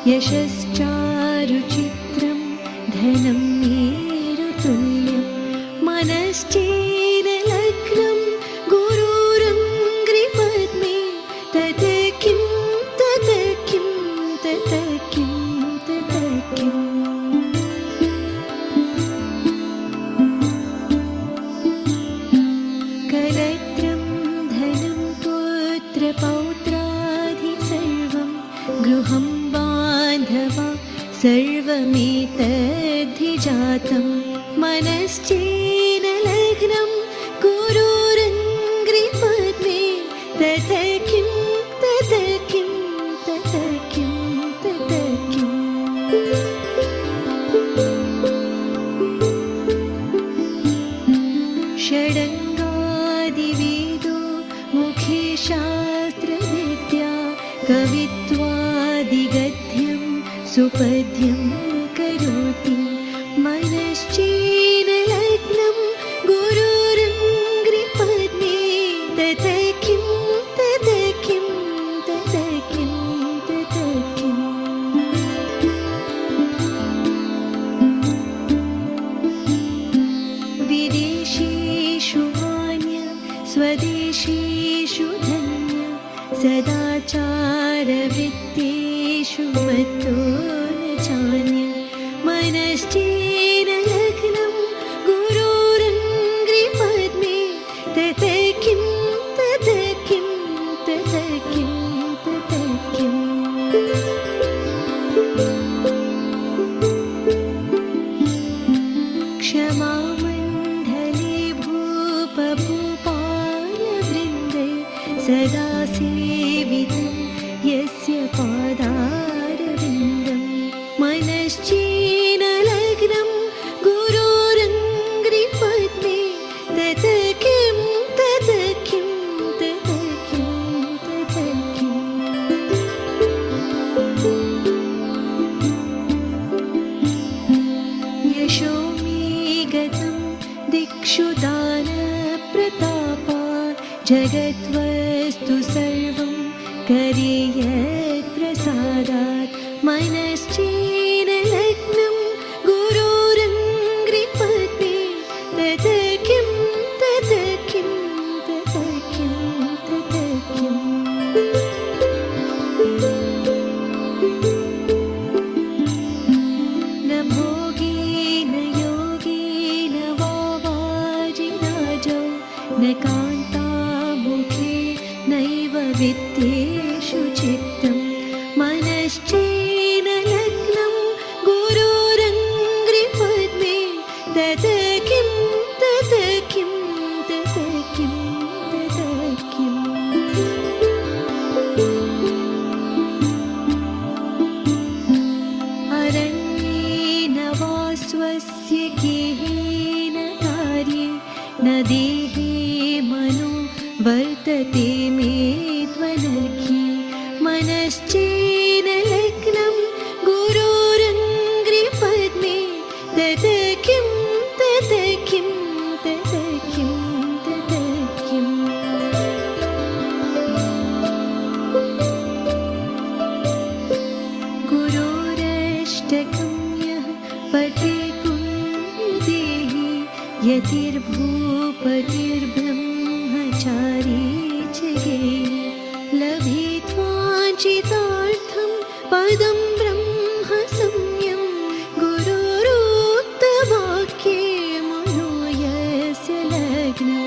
यशश्चारुचित्रं धनं मेरुतुल्यं मनश्चेनलग्नं गुरुरङ्घ्रिपद्मे तत किं तत किं तत किं तत किम् कलत्रं धनं पुत्रपौत्रादि सर्वं गृहं बान्धवा सर्वमेतद्धिजातं मनश्चेनलग्नं गुरुरङ्घ्रिपद्मे तत किं तत किं तत किं तत किम् षडङ्गादिवेदो मुखे शास्त्रविद्या कवित्वादिगद्यं सुपद्यं करोति मनश्चेनलग्नं गुरुरङ्घ्रिपद्मे तत किं तत किं तत किं तत किम् विदेशेषु मान्य स्वदेशेषु धन्य सदाचारवृत्तेषु मत्तो न चान्य मनश्चेनलग्नं गुरुरङ्घ्रिपद्मे तत किं तत किं तत किं तत किम् क्षमामण्डले भूपभूपालवृन्दे सदा सेवितं यस्य पादारविन्दं मनश्चेनलग्नं गुरुरङ्घ्रिपद्मे तत किं तत किं तत किं तत किम् यशो मे गतं दिक्षु दानप्रतापात् जगद्वस्तु सर्वं करेयत्प्रसादात् मनश्चेनलग्नं गुरुरङ्घ्रिपद्मे तत किं तत किं तत किं तत किम् न भोगेन योगेन वा वाजिराजौ न कान्तामुखे नैव वित्तेषु चित्तं मनश्चेनलग्नं गुरुरङ्घ्रिपद्मे तत किं तत किं तत किं तत किम् अरण्येन वा स्वस्य गेहेन कार्ये न देहे मनो वर्तते मे त्वनर्घ्ये मनश्चेनलग्नं गुरुरङ्घ्रिपद्मे तत किं तत किं तत किं तत किम् गुरोरष्टकं यः पठे पुण्यदेहि यतिर्भूपतिर्ब्रह्मचारी च गेहि लभेत्वाञ्छितार्थं पदं ब्रह्म संयं गुरुरुक्तवाक्ये मनो यस्य लग्नं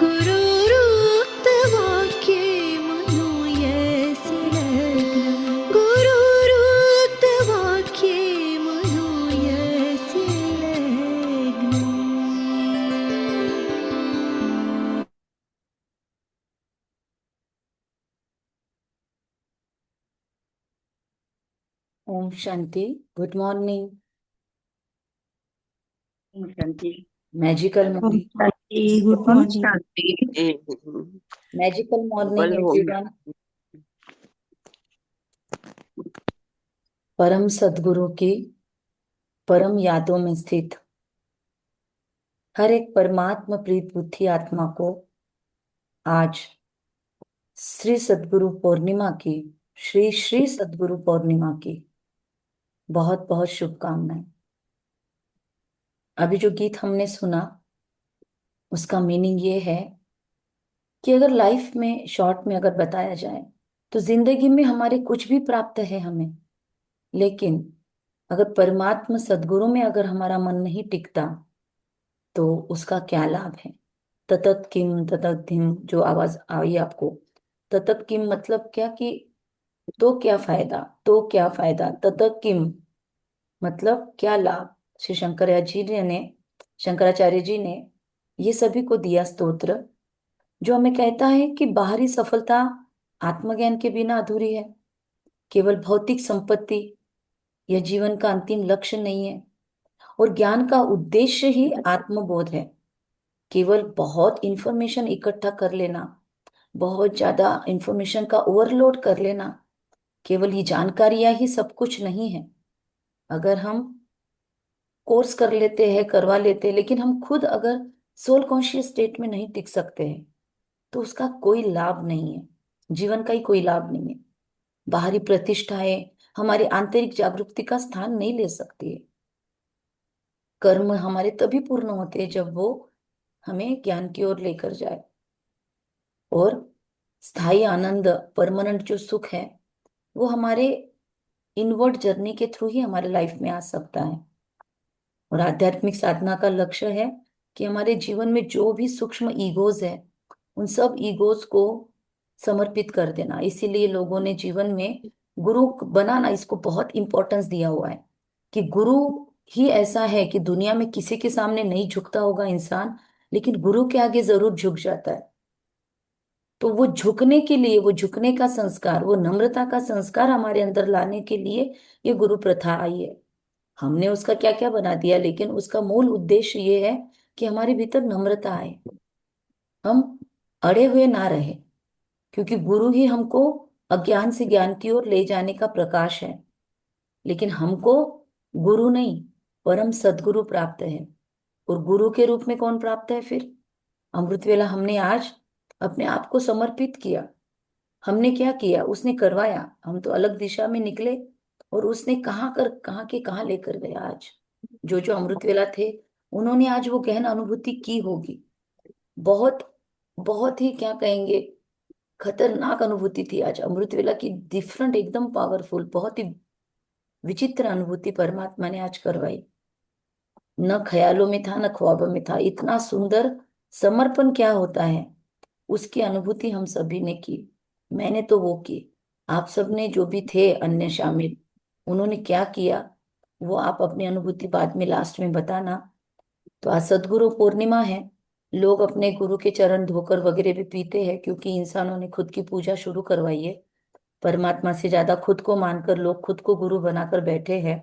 गुरुरुक्तवाक्ये मनो यस्य लग्नं गुरुरुक्तवाक्ये मनो यस्य लग्नम्। ओम शांति। Good morning. शांति। Magical morning. Good morning. शांति। मैजिकल मॉर्निंग बोलो। एवरीवन। परम सद्गुरु की परम यादों में स्थित हर एक परमात्मा प्रीत बुद्धि आत्मा को आज श्री सद्गुरु पूर्णिमा की श्री श्री सद्गुरु पूर्णिमा की बहुत बहुत शुभकामनाएं। अभी जो गीत हमने सुना उसका मीनिंग ये है कि अगर लाइफ में शॉर्ट में अगर बताया जाए तो जिंदगी में हमारे कुछ भी प्राप्त है हमें, लेकिन अगर परमात्मा सदगुरु में अगर हमारा मन नहीं टिकता तो उसका क्या लाभ है। ततत किम ततत किम जो आवाज आई आपको, ततत किम मतलब क्या कि तो क्या फायदा, तो क्या फायदा, ततत किम मतलब क्या लाभ। श्री शंकराचार्य जी ने ये सभी को दिया स्तोत्र जो हमें कहता है कि बाहरी सफलता आत्मज्ञान के बिना अधूरी है। केवल भौतिक संपत्ति यह जीवन का अंतिम लक्ष्य नहीं है, और ज्ञान का उद्देश्य ही आत्मबोध है। केवल बहुत इंफॉर्मेशन इकट्ठा कर लेना, बहुत ज्यादा इंफॉर्मेशन का ओवरलोड कर लेना, केवल ये जानकारियां ही सब कुछ नहीं है। अगर हम कोर्स कर लेते हैं, करवा लेते हैं, लेकिन हम खुद अगर सोल कॉन्शियस स्टेट में नहीं टिक सकते हैं तो उसका कोई लाभ नहीं है, जीवन का ही कोई लाभ नहीं है। बाहरी प्रतिष्ठाएं हमारी आंतरिक जागरूकता का स्थान नहीं ले सकती है। कर्म हमारे तभी पूर्ण होते हैं जब वो हमें ज्ञान की ओर लेकर जाए, और स्थायी आनंद, परमानेंट जो सुख है वो हमारे इनवर्ड जर्नी के थ्रू ही हमारे लाइफ में आ सकता है। और आध्यात्मिक साधना का लक्ष्य है कि हमारे जीवन में जो भी सूक्ष्म ईगोज है उन सब ईगोज को समर्पित कर देना। इसीलिए लोगों ने जीवन में गुरु बनाना इसको बहुत इंपॉर्टेंस दिया हुआ है कि गुरु ही ऐसा है कि दुनिया में किसी के सामने नहीं झुकता होगा इंसान, लेकिन गुरु के आगे जरूर झुक जाता है। तो वो झुकने के लिए, वो झुकने का संस्कार, वो नम्रता का संस्कार हमारे अंदर लाने के लिए ये गुरु प्रथा आई है। हमने उसका क्या क्या बना दिया, लेकिन उसका मूल उद्देश्य ये है कि हमारे भीतर नम्रता आए, हम अड़े हुए ना रहे, क्योंकि गुरु ही हमको अज्ञान से ज्ञान की ओर ले जाने का प्रकाश है। लेकिन हमको गुरु नहीं, परम सदगुरु प्राप्त है। और गुरु के रूप में कौन प्राप्त है फिर? अमृत वेला हमने आज अपने आप को समर्पित किया। हमने क्या किया, उसने करवाया। हम तो अलग दिशा में निकले और उसने कहाँ के कहाँ लेकर गया। आज जो जो अमृत वेला थे उन्होंने आज वो गहन अनुभूति की होगी। बहुत बहुत ही क्या कहेंगे, खतरनाक अनुभूति थी आज अमृत वेला की, डिफरेंट, एकदम पावरफुल, बहुत ही विचित्र अनुभूति परमात्मा ने आज करवाई। न ख्यालों में था, न ख्वाबों में था। इतना सुंदर समर्पण क्या होता है उसकी अनुभूति हम सभी ने की। मैंने तो वो की, आप सब ने जो भी थे अन्य शामिल, उन्होंने क्या किया वो आप अपनी अनुभूति बाद में लास्ट में बताना। तो आज सदगुरु पूर्णिमा है। लोग अपने गुरु के चरण धोकर वगैरह भी पीते हैं, क्योंकि इंसानों ने खुद की पूजा शुरू करवाई है। परमात्मा से ज्यादा खुद को मानकर लोग खुद को गुरु बनाकर बैठे हैं।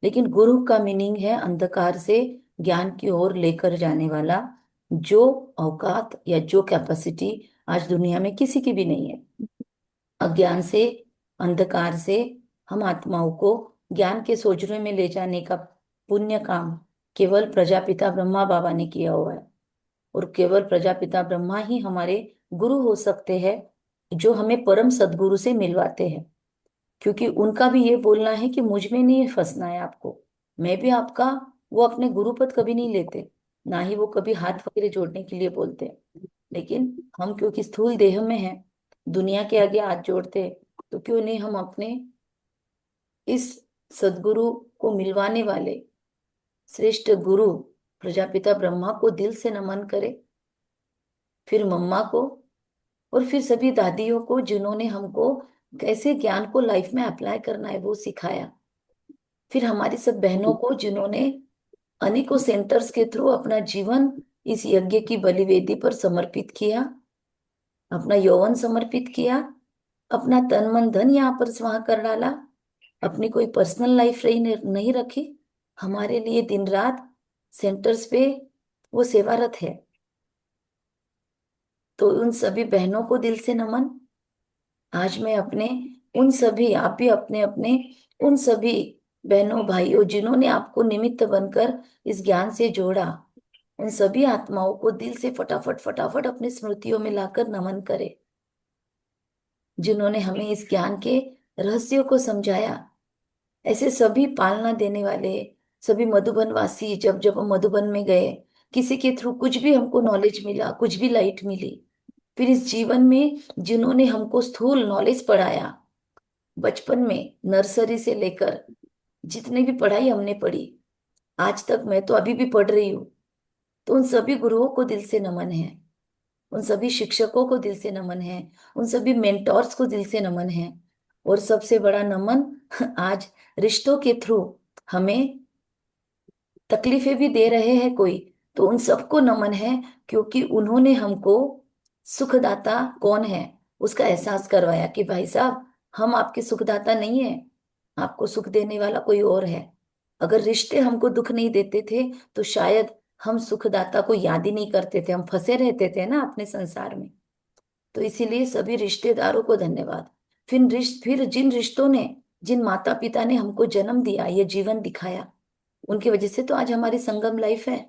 लेकिन गुरु का मीनिंग है अंधकार से ज्ञान की ओर लेकर जाने वाला, जो औकात या जो कैपेसिटी आज दुनिया में किसी की भी नहीं है। अज्ञान से, अंधकार से हम आत्माओं को ज्ञान के सोजरे में ले जाने का पुण्य काम केवल प्रजापिता ब्रह्मा बाबा ने किया हुआ है। और केवल प्रजापिता ब्रह्मा ही हमारे गुरु हो सकते हैं, जो हमें परम सदगुरु से मिलवाते हैं। क्योंकि उनका भी ये बोलना है कि मुझ में नहीं फंसना है आपको, मैं भी आपका। वो अपने गुरुपद कभी नहीं लेते, ना ही वो कभी हाथ वगैरह जोड़ने के लिए बोलते हैं। लेकिन हम क्योंकि स्थूल देह में हैं, दुनिया के आगे हाथ जोड़ते हैं, तो क्यों नहीं हम अपने इस सदगुरु को मिलवाने वाले श्रेष्ठ गुरु प्रजापिता ब्रह्मा को दिल से नमन करें, फिर मम्मा को, और फिर सभी दादियों को जिन्होंने हमको कैसे ज्ञान को लाइफ में अप्लाई करना है वो सिखाया। फिर हमारी सब बहनों को जिन्होंने अनेकों सेंटर्स के थ्रू अपना जीवन इस यज्ञ की बलिवेदी पर समर्पित किया, अपना यौवन समर्पित किया, अपना तन मन धन यहाँ पर वहां कर डाला, अपनी कोई पर्सनल लाइफ रही नहीं रखी, हमारे लिए दिन रात सेंटर्स पे वो सेवारत है। तो उन सभी बहनों को दिल से नमन। आज मैं अपने उन सभी, आप भी अपने अपने उन सभी बहनों भाइयों जिन्होंने आपको निमित्त बनकर इस ज्ञान से जोड़ा, उन सभी आत्माओं को दिल से फटाफट फटाफट अपनी स्मृतियों में लाकर नमन करे, जिन्होंने हमें इस ज्ञान के रहस्यों को समझाया। ऐसे सभी पालना देने वाले, सभी मधुबन वासी, जब जब हम मधुबन में गए, किसी के थ्रू कुछ भी हमको नॉलेज मिला, कुछ भी लाइट मिली, फिर इस जीवन में जिन्होंने हमको स्थूल नॉलेज पढ़ाया, बचपन में नर्सरी से लेकर जितनी भी पढ़ाई हमने पढ़ी आज तक, मैं तो अभी भी पढ़ रही हूँ, तो उन सभी गुरुओं को दिल से नमन है, उन सभी शिक्षकों को दिल से नमन है, उन सभी मेंटोर्स को दिल से नमन है। और सबसे बड़ा नमन आज रिश्तों के थ्रू हमें तकलीफें भी दे रहे हैं कोई, तो उन सबको नमन है, क्योंकि उन्होंने हमको सुखदाता कौन है उसका एहसास करवाया कि भाई साहब, हम आपके सुखदाता नहीं है, आपको सुख देने वाला कोई और है। अगर रिश्ते हमको दुख नहीं देते थे तो शायद हम सुखदाता को याद ही नहीं करते थे, हम फंसे रहते थे ना अपने संसार में। तो इसीलिए सभी रिश्तेदारों को धन्यवाद। फिर जिन रिश्तों ने, जिन माता पिता ने हमको जन्म दिया, ये जीवन दिखाया, उनकी वजह से तो आज हमारी संगम लाइफ है।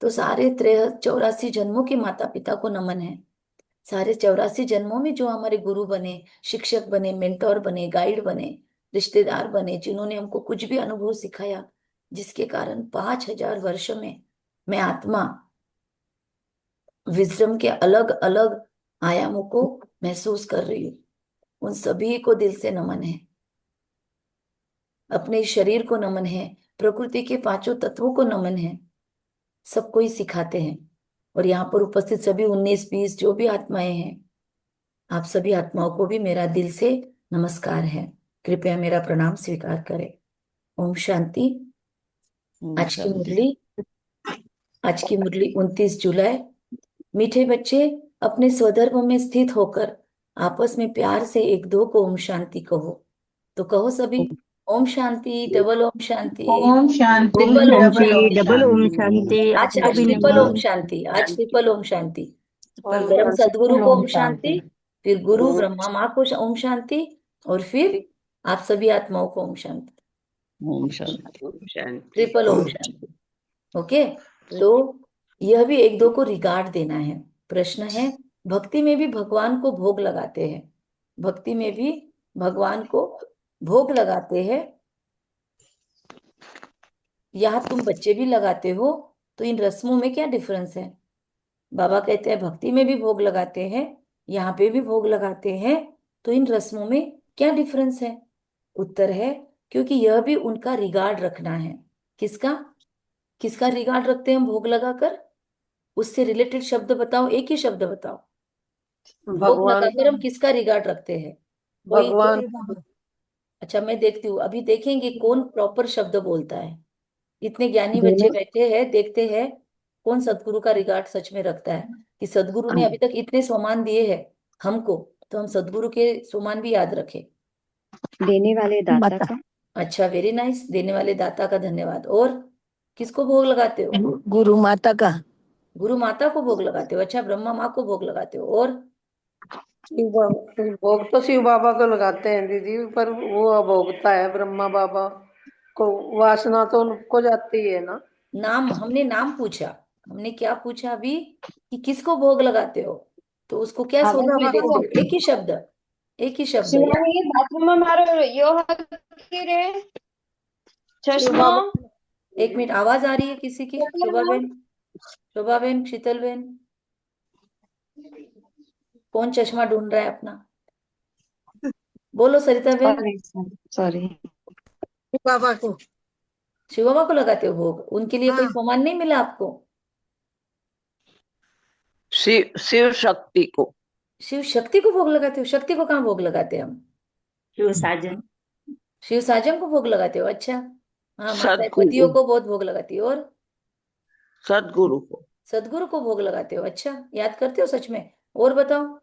तो सारे 84 जन्मों के माता पिता को नमन है। सारे 84 जन्मों में जो हमारे गुरु बने, शिक्षक बने, मेंटोर बने, गाइड बने, रिश्तेदार बने, जिन्होंने हमको कुछ भी अनुभव सिखाया, जिसके कारण 5000 वर्ष में मैं आत्मा विजडम के अलग अलग आयामों को महसूस कर रही हूँ। उन सभी को दिल से नमन है। अपने शरीर को नमन है, प्रकृति के पांचों तत्वों को नमन है। सबको ही सिखाते हैं। और यहाँ पर उपस्थित सभी 19-20 जो भी आत्माएं हैं, आप सभी आत्माओं को भी मेरा दिल से नमस्कार है। कृपया मेरा प्रणाम स्वीकार करें। ओम शांति। ओम आज की शांति। मुरली आज की मुरली 29 जुलाई। मीठे बच्चे, अपने स्वधर्म में स्थित होकर आपस में प्यार से एक दो को ओम शांति कहो। तो कहो सभी, Om Shanti, double Om Shanti, Om Shanti Om triple Om Shanti, double Om Shanti. Double Om Shanti. शांति। आज आपको आज भी ट्रिपल ओम नमन। शांति, आज ट्रिपल ओम शांति। पर ओम परम शांति सदगुरु को ओम ओम शांति। शांति, फिर गुरु ओम ब्रह्मा माँ को ओम शांति, और फिर आप सभी आत्माओं को ओम शांति। ओम शांति। ओम शांति। ट्रिपल ओम शांति। ओके। तो यह भी एक दो को रिगार्ड देना है। प्रश्न है, भक्ति में भी भगवान को भोग लगाते हैं, भक्ति में भी भगवान को भोग लगाते हैं, यहाँ तुम बच्चे भी लगाते हो, तो इन रस्मों में क्या डिफरेंस है? बाबा कहते हैं भक्ति में भी भोग लगाते हैं, यहाँ पे भी भोग लगाते हैं, तो इन रस्मों में क्या डिफरेंस है? उत्तर है, क्योंकि यह भी उनका रिगार्ड रखना है। किसका? किसका रिगार्ड रखते हैं हम भोग लगाकर? उससे रिलेटेड शब्द बताओ, एक ही शब्द बताओ। भोग भगवान लगाकर हम किसका रिगार्ड रखते हैं? कोई भगवान अच्छा, मैं देखती हूँ, अभी देखेंगे कौन प्रॉपर शब्द बोलता है। इतने ज्ञानी बच्चे बैठे हैं, देखते हैं कौन सदगुरु का रिगार्ड सच में रखता है। कि सदगुरु ने अभी तक इतने सम्मान दिए हैं हमको, तो हम सदगुरु के सम्मान भी याद रखें। देने वाले दाता का। अच्छा, वेरी नाइस। देने वाले दाता का धन्यवाद। और किसको भोग लगाते हो? गुरु माता का। गुरु माता को भोग लगाते हो। अच्छा, ब्रह्मा माँ को भोग लगाते हो। और शिव बाबा, भोग तो शिव बाबा को लगाते हैं दीदी, पर वो अभोगता है ब्रह्मा बाबा को। वासना तो उनको जाती है ना। नाम, हमने नाम पूछा। हमने क्या पूछा अभी? कि किसको भोग लगाते हो, तो उसको क्या शिव स्वरूप में बाबा देखते को। हो? एक ही शब्द, एक ही शब्द या शिवानी, ये बाथरूम में मारो यो की रे शिव चश्मा। बाबा एक मिनट, आवाज आ रही है किसी की? शोभा बहन, शोभा बहन, शीतल बहन, कौन चश्मा ढूंढ रहा है अपना? बोलो सरिता बहन। सॉरी। शिव बाबा को शिव बाबा को लगाते हो भोग? उनके लिए कोई हाँ, सम्मान नहीं मिला आपको? शिव शिव शक्ति को। शिव शक्ति को भोग लगाते हो? शक्ति को कहाँ भोग लगाते हैं हम? शिव साजन। शिव साजन को भोग लगाते हो। अच्छा, हाँ, माता सदगुरु पतियों को बहुत भोग लगाती है। और सदगुरु को। सदगुरु को भोग लगाते हो। अच्छा, याद करते हो सच में? और बताओ।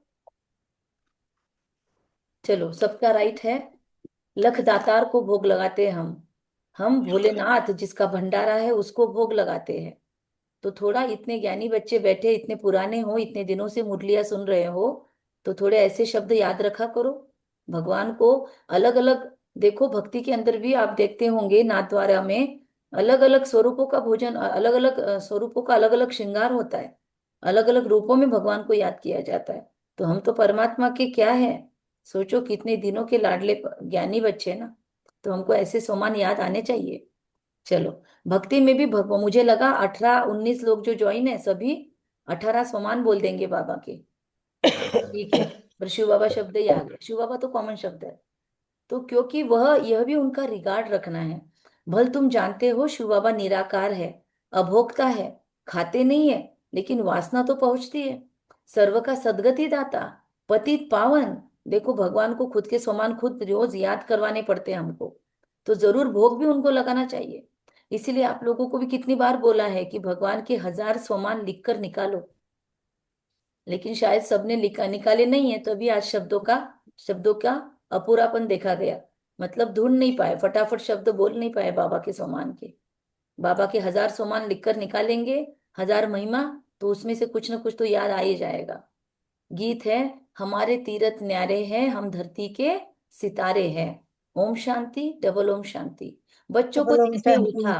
चलो, सबका राइट है। लख दातार को भोग लगाते हैं हम भोलेनाथ जिसका भंडारा है उसको भोग लगाते हैं। तो थोड़ा, इतने ज्ञानी बच्चे बैठे, इतने पुराने हो, इतने दिनों से मुरलियां सुन रहे हो, तो थोड़े ऐसे शब्द याद रखा करो। भगवान को अलग अलग देखो, भक्ति के अंदर भी आप देखते होंगे नाथद्वारा में अलग अलग स्वरूपों का भोजन, अलग अलग स्वरूपों का अलग अलग श्रृंगार होता है, अलग अलग रूपों में भगवान को याद किया जाता है। तो हम तो परमात्मा के क्या है, सोचो कितने दिनों के लाडले ज्ञानी बच्चे ना। तो हमको ऐसे सोमान याद आने चाहिए। चलो, भक्ति में भी भगवान, मुझे लगा 18-19 लोग जो ज्वाइन है सभी 18 सोमान बोल देंगे बाबा के। ठीक है, पर शिव बाबा शब्द ही आ गया। शिव बाबा तो कॉमन शब्द है, तो क्योंकि वह यह भी उनका रिगार्ड रखना है। भल तुम जानते हो शिव बाबा निराकार है, अभोक्ता है, खाते नहीं है, लेकिन वासना तो पहुंचती है। सर्व का सदगति दाता, पतित पावन। देखो, भगवान को खुद के समान खुद रोज याद करवाने पड़ते हैं हमको, तो जरूर भोग भी उनको लगाना चाहिए। इसीलिए आप लोगों को भी कितनी बार बोला है कि भगवान के 1000 स्वमान लिख कर निकालो, लेकिन शायद सबने लिखा निकाले नहीं है, तो अभी आज शब्दों का अपूरापन देखा गया। मतलब ढूंढ नहीं पाए, फटाफट शब्द बोल नहीं पाए बाबा के सोमान के। बाबा के 1000 सोमान लिखकर निकालेंगे, 1000 महिमा, तो उसमें से कुछ न कुछ तो याद आ ही जाएगा। गीत है, हमारे तीरथ न्यारे हैं, हम धरती के सितारे हैं। ओम शांति, डबल ओम शांति। बच्चों को डबल ओम जैसे शांति। उठा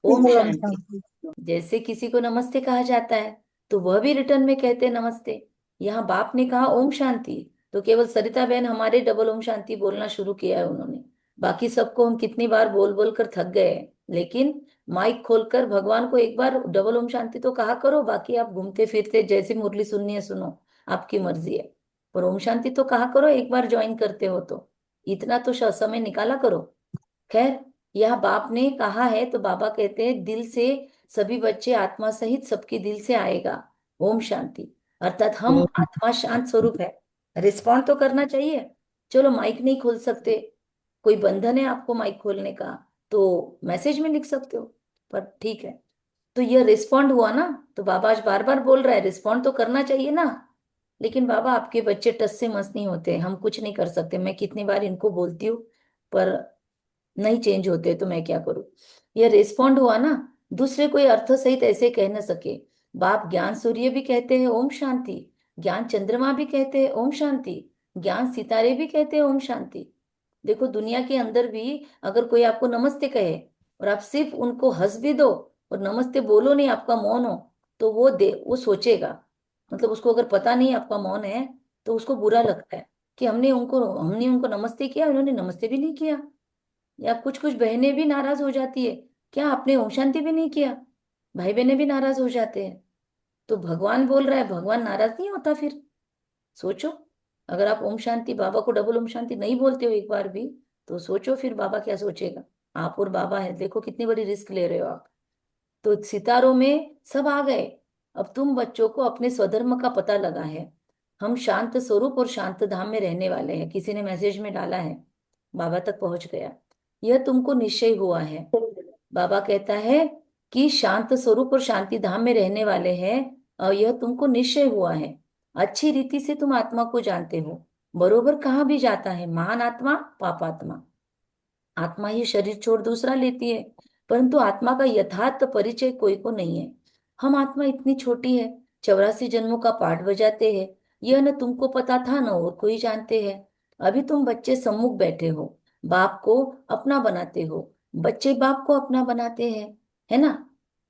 ओम डबल ओम शांति, शांति। जैसे किसी को नमस्ते कहा जाता है तो वह भी रिटर्न में कहते हैं नमस्ते। यहाँ बाप ने कहा ओम शांति, तो केवल सरिता बहन हमारे डबल ओम शांति बोलना शुरू किया है उन्होंने। बाकी सबको हम कितनी बार बोल बोल कर थक गए हैं, लेकिन माइक खोलकर भगवान को एक बार डबल ओम शांति तो कहा करो। बाकी आप घूमते फिरते जैसे मुरली सुननी है सुनो, आपकी मर्जी है, पर ओम शांति तो कहा करो एक बार ज्वाइन करते हो तो। इतना तो समय निकाला करो। खैर, यह बाप ने कहा है तो बाबा कहते हैं दिल से सभी बच्चे आत्मा सहित सबके दिल से आएगा ओम शांति। अर्थात हम आत्मा शांत स्वरूप है, रिस्पॉन्ड तो करना चाहिए। चलो, माइक नहीं खोल सकते, कोई बंधन है आपको माइक खोलने का, तो मैसेज में लिख सकते हो, पर ठीक है। तो यह रिस्पॉन्ड हुआ ना, तो बाबा आज बार बार बोल रहा है रिस्पॉन्ड तो करना चाहिए ना। लेकिन बाबा आपके बच्चे टस से मस नहीं होते, हम कुछ नहीं कर सकते। मैं कितनी बार इनको बोलती हूँ, पर नहीं चेंज होते, तो मैं क्या करूं। ये रिस्पॉन्ड हुआ ना, दूसरे कोई अर्थ सहित ऐसे कह न सके। बाप ज्ञान सूर्य भी कहते हैं ओम शांति, ज्ञान चंद्रमा भी कहते हैं ओम शांति, ज्ञान सितारे भी कहते हैं ओम शांति। देखो, दुनिया के अंदर भी अगर कोई आपको नमस्ते कहे और आप सिर्फ उनको हंस भी दो और नमस्ते बोलो नहीं, आपका मौन हो, तो वो सोचेगा, मतलब उसको अगर पता नहीं आपका मौन है, तो उसको बुरा लगता है कि हमने उनको नमस्ते किया, उन्होंने नमस्ते भी नहीं किया। या कुछ कुछ बहनें भी नाराज हो जाती है, क्या आपने ओम शांति भी नहीं किया। भाई बहनें भी नाराज हो जाते हैं। तो भगवान बोल रहा है, भगवान नाराज नहीं होता फिर। सोचो, अगर आप ओम शांति, बाबा को डबल ओम शांति नहीं बोलते हो एक बार भी, तो सोचो फिर बाबा क्या सोचेगा। आप और बाबा है, देखो कितनी बड़ी रिस्क ले रहे हो आप। तो सितारों में सब आ गए। अब तुम बच्चों को अपने स्वधर्म का पता लगा है। हम शांत स्वरूप और शांत धाम में रहने वाले हैं। किसी ने मैसेज में डाला है, बाबा तक पहुंच गया। यह तुमको निश्चय हुआ है। बाबा कहता है कि शांत स्वरूप और शांति धाम में रहने वाले हैं, और यह तुमको निश्चय हुआ है। अच्छी रीति से तुम आत्मा को जानते हो। बरोबर कहाँ भी जाता है, महान आत्मा, पापात्मा। आत्मा ही शरीर छोड़ दूसरा लेती है, परंतु आत्मा का यथार्थ परिचय कोई को नहीं है। हम आत्मा इतनी छोटी है, 84 जन्मों का पाठ बजाते हैं। यह न तुमको पता था न और कोई जानते हैं। अभी तुम बच्चे सम्मुख बैठे हो, बाप को अपना बनाते हो, बच्चे बाप को अपना बनाते हैं, है ना।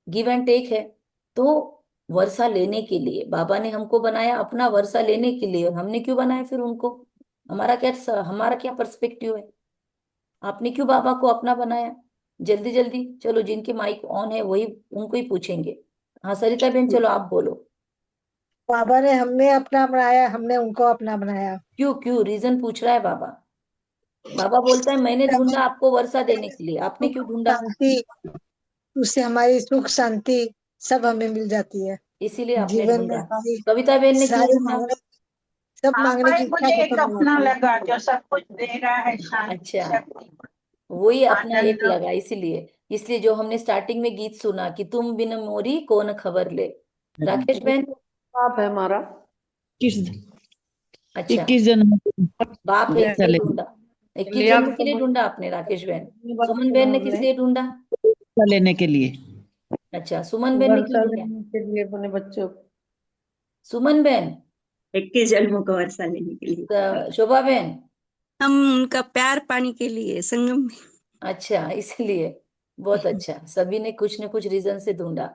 गिव एंड टेक है। तो वर्षा लेने के लिए बाबा ने हमको बनाया, अपना वर्षा लेने के लिए। हमने क्यों बनाया फिर उनको? हमारा क्या पर्सपेक्टिव है? आपने क्यों बाबा को अपना बनाया? जल्दी जल्दी चलो, जिनके माइक ऑन है वही, उनको ही पूछेंगे। हाँ सरिता बहन, चलो आप बोलो। बाबा ने हमने अपना बनाया, हमने उनको अपना बनाया। क्यों क्यों रीजन पूछ रहा है बाबा। बाबा बोलता है मैंने ढूंढा आपको वर्षा देने के लिए, आपने क्यों सुख ढूंढा? शांति, उससे हमारी सुख शांति सब हमें मिल जाती है। इसीलिए आपने जीवन में ढूंढा। हमारी कविता बहन ने क्यों सारी ढूंढा? मांगने, सब मांगने की इच्छा मुझे एक खत्म हो अपना जाती है। लगा जो सब कुछ दे रहा है, शांति अच्छा, शक्ति वही अपना एक आनंद। लगा, इसलिए इसलिए जो हमने स्टार्टिंग में गीत सुना कि तुम बिन मोरी कौन खबर ले। राकेश बहन, बाप है हमारा। किस अच्छा, 21 जन्म बाप है इसलिए चले ढूंढा। 21 लिया जन्म के लिए ढूंढा आपने राकेश बहन। सुमन बहन ने किस हमने लिए ढूंढा? लेने के लिए। अच्छा, सुमन बहन ने क्यों वर्षा ढूंढा? लेने के लिए अपने बच्चों को। सुमन बहन, 21 जन्मों का वर्षा लेने के लिए। शोभा बहन, हम उनका प्यार पाने के लिए संगम में। अच्छा इसलिए। बहुत अच्छा, सभी ने कुछ न कुछ रीजन से ढूंढा।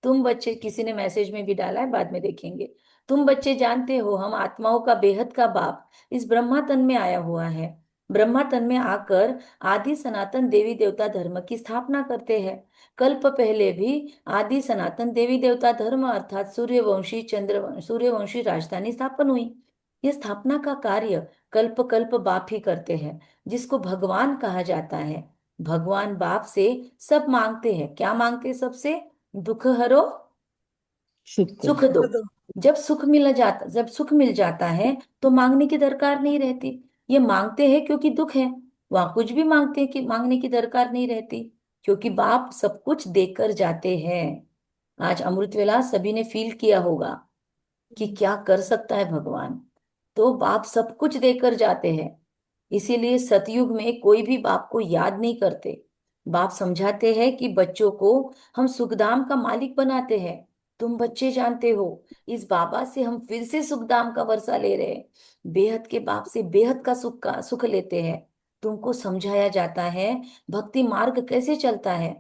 तुम बच्चे, किसी ने मैसेज में भी डाला है, बाद में देखेंगे। तुम बच्चे जानते हो हम आत्माओं का बेहद का बाप इस ब्रह्मा तन में आया हुआ है। ब्रह्मा तन में आकर आदि सनातन देवी देवता धर्म की स्थापना करते हैं। कल्प पहले भी आदि सनातन देवी देवता धर्म अर्थात सूर्यवंशी राजधानी स्थापन हुई। यह स्थापना का कार्य कल्प कल्प बाप ही करते हैं, जिसको भगवान कहा जाता है। भगवान बाप से सब मांगते हैं। क्या मांगते हैं सबसे? दुख हरो, सुख दो। जब सुख मिल जाता है तो मांगने की दरकार नहीं रहती। ये मांगते हैं क्योंकि दुख है, वहां कुछ भी मांगते हैं कि मांगने की दरकार नहीं रहती, क्योंकि बाप सब कुछ देकर जाते हैं। आज अमृत वेला सभी ने फील किया होगा कि क्या कर सकता है भगवान। तो बाप सब कुछ देकर जाते हैं। इसीलिए सतयुग में कोई भी बाप को याद नहीं करते। बाप समझाते हैं कि बच्चों को हम सुखधाम का मालिक बनाते हैं। तुम बच्चे जानते हो, इस बाबा से हम फिर से सुखधाम का वर्षा ले रहे हैं। बेहद के बाप से बेहद का सुख लेते हैं। तुमको समझाया जाता है भक्ति मार्ग कैसे चलता है,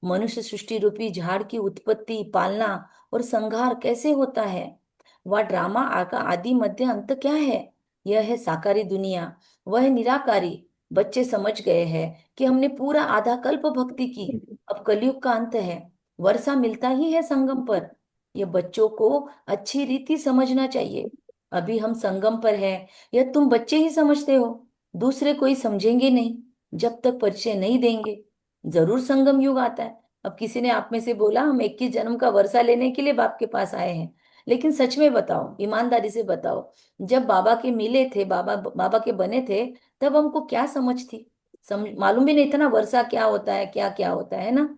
मनुष्य सृष्टि रूपी झाड़ की उत्पत्ति, पालना और संहार कैसे होता है, वह ड्रामा आका आदि मध्य अंत क्या है। यह है साकारी दुनिया, वह है निराकारी। बच्चे समझ गए हैं कि हमने पूरा आधा कल्प भक्ति की, अब कलयुग का अंत है, वर्षा मिलता ही है संगम पर। यह बच्चों को अच्छी रीति समझना चाहिए। अभी हम संगम पर है, यह तुम बच्चे ही समझते हो, दूसरे कोई समझेंगे नहीं जब तक परिचय नहीं देंगे। जरूर संगम युग आता है। अब किसी ने आप में से बोला हम 21 जन्म का वर्षा लेने के लिए बाप के पास आए हैं, लेकिन सच में बताओ, ईमानदारी से बताओ, जब बाबा के मिले थे, बाबा बाबा के बने थे, तब हमको क्या समझ थी? मालूम भी नहीं था ना वर्षा क्या होता है, क्या क्या होता है ना।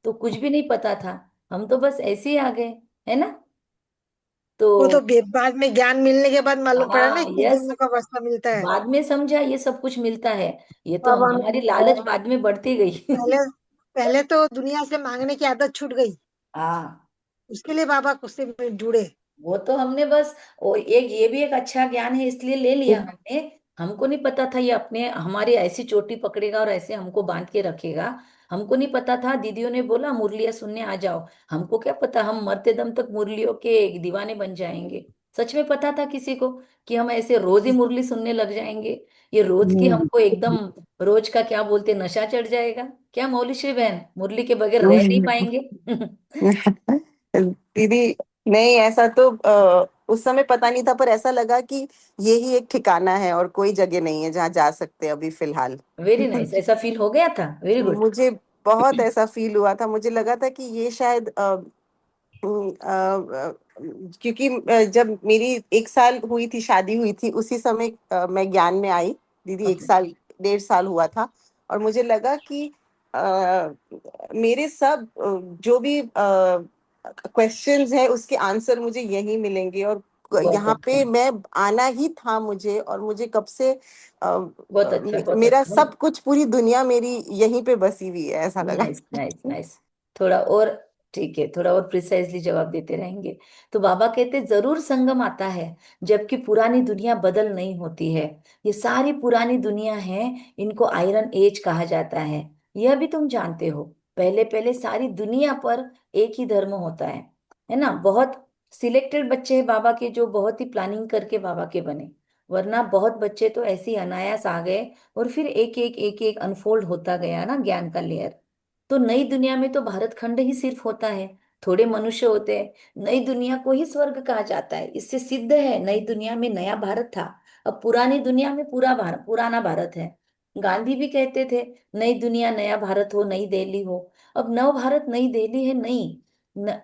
तो कुछ भी नहीं पता था, हम तो बस ऐसे ही आ गए, है ना। वो तो तो बाद में ज्ञान मिलने के बाद मालूम पड़ा ना हाँ, कि यस, जन्म का वर्षा मिलता है। बाद में समझा ये सब कुछ मिलता है। ये तो बाबा ने हमारी बताया। लालच बाद में बढ़ती पहले गई। पहले तो दुनिया से मांगने की आदत छूट गई, हाँ, उसके लिए बाबा उससे जुड़े। वो तो हमने बस, और एक ये भी एक अच्छा ज्ञान है इसलिए ले लिया हमने। हमको नहीं पता था ये अपने हमारी ऐसी चोटी पकड़ेगा और ऐसे हमको बांध के रखेगा। हमको नहीं पता था, दीदियों ने बोला मुरलियाँ सुनने आ जाओ। हमको क्या पता हम मरते दम तक मुरलियों के दीवाने बन जाएंगे। सच में पता था किसी को कि हम ऐसे रोज ही मुरली सुनने लग जाएंगे? ये रोज की हमको एकदम, रोज का क्या बोलते, नशा चढ़ जाएगा क्या मौली श्री बहन? मुरली के बगैर रह नहीं पाएंगे। दीदी, नहीं ऐसा तो उस समय पता नहीं था, पर ऐसा लगा कि यही एक ठिकाना है और कोई जगह नहीं है जहाँ जा सकते हैं अभी फिलहाल। वेरी नाइस, ऐसा फील हो गया था, वेरी गुड। मुझे बहुत ऐसा फील हुआ था, मुझे लगा था कि ये शायद क्योंकि जब मेरी 1 साल हुई थी, शादी हुई थी, उसी समय मैं ज्ञान में आई। दीदी, ओके, 1 साल 1.5 साल हुआ था। और मुझे लगा कि मेरे सब जो भी क्वेश्चंस है उसके आंसर मुझे यहीं मिलेंगे। और बहुत यहाँ अच्छा, पे मैं आना ही था मुझे, और मुझे कब से बहुत अच्छा, बहुत मेरा अच्छा। सब कुछ, पूरी दुनिया मेरी यहीं पे बसी हुई है, ऐसा लगा। Nice nice nice. थोड़ा और, ठीक है, थोड़ा और प्रिसाइजली जवाब देते रहेंगे। तो बाबा कहते जरूर संगम आता है, जबकि पुरानी दुनिया बदल नहीं होती है। ये सारी पुरानी दुनिया है, इनको आयरन एज कहा जाता है। यह भी तुम जानते हो, पहले पहले सारी दुनिया पर एक ही धर्म होता है ना। बहुत सिलेक्टेड बच्चे हैं बाबा के जो बहुत ही प्लानिंग करके बाबा के बने, वरना बहुत बच्चे तो ऐसे ही अनायास आ गए। और फिर एक एक अनफोल्ड होता गया ना ज्ञान का लेयर। तो नई दुनिया में तो भारत खंड ही सिर्फ होता है, थोड़े मनुष्य होते हैं। नई दुनिया को ही स्वर्ग कहा जाता है, इससे सिद्ध है नई दुनिया में नया भारत था। अब पुरानी दुनिया में पूरा भारत पुराना भारत है। गांधी भी कहते थे नई दुनिया नया भारत हो, नई दिल्ली हो। अब नव भारत नई दिल्ली है नहीं,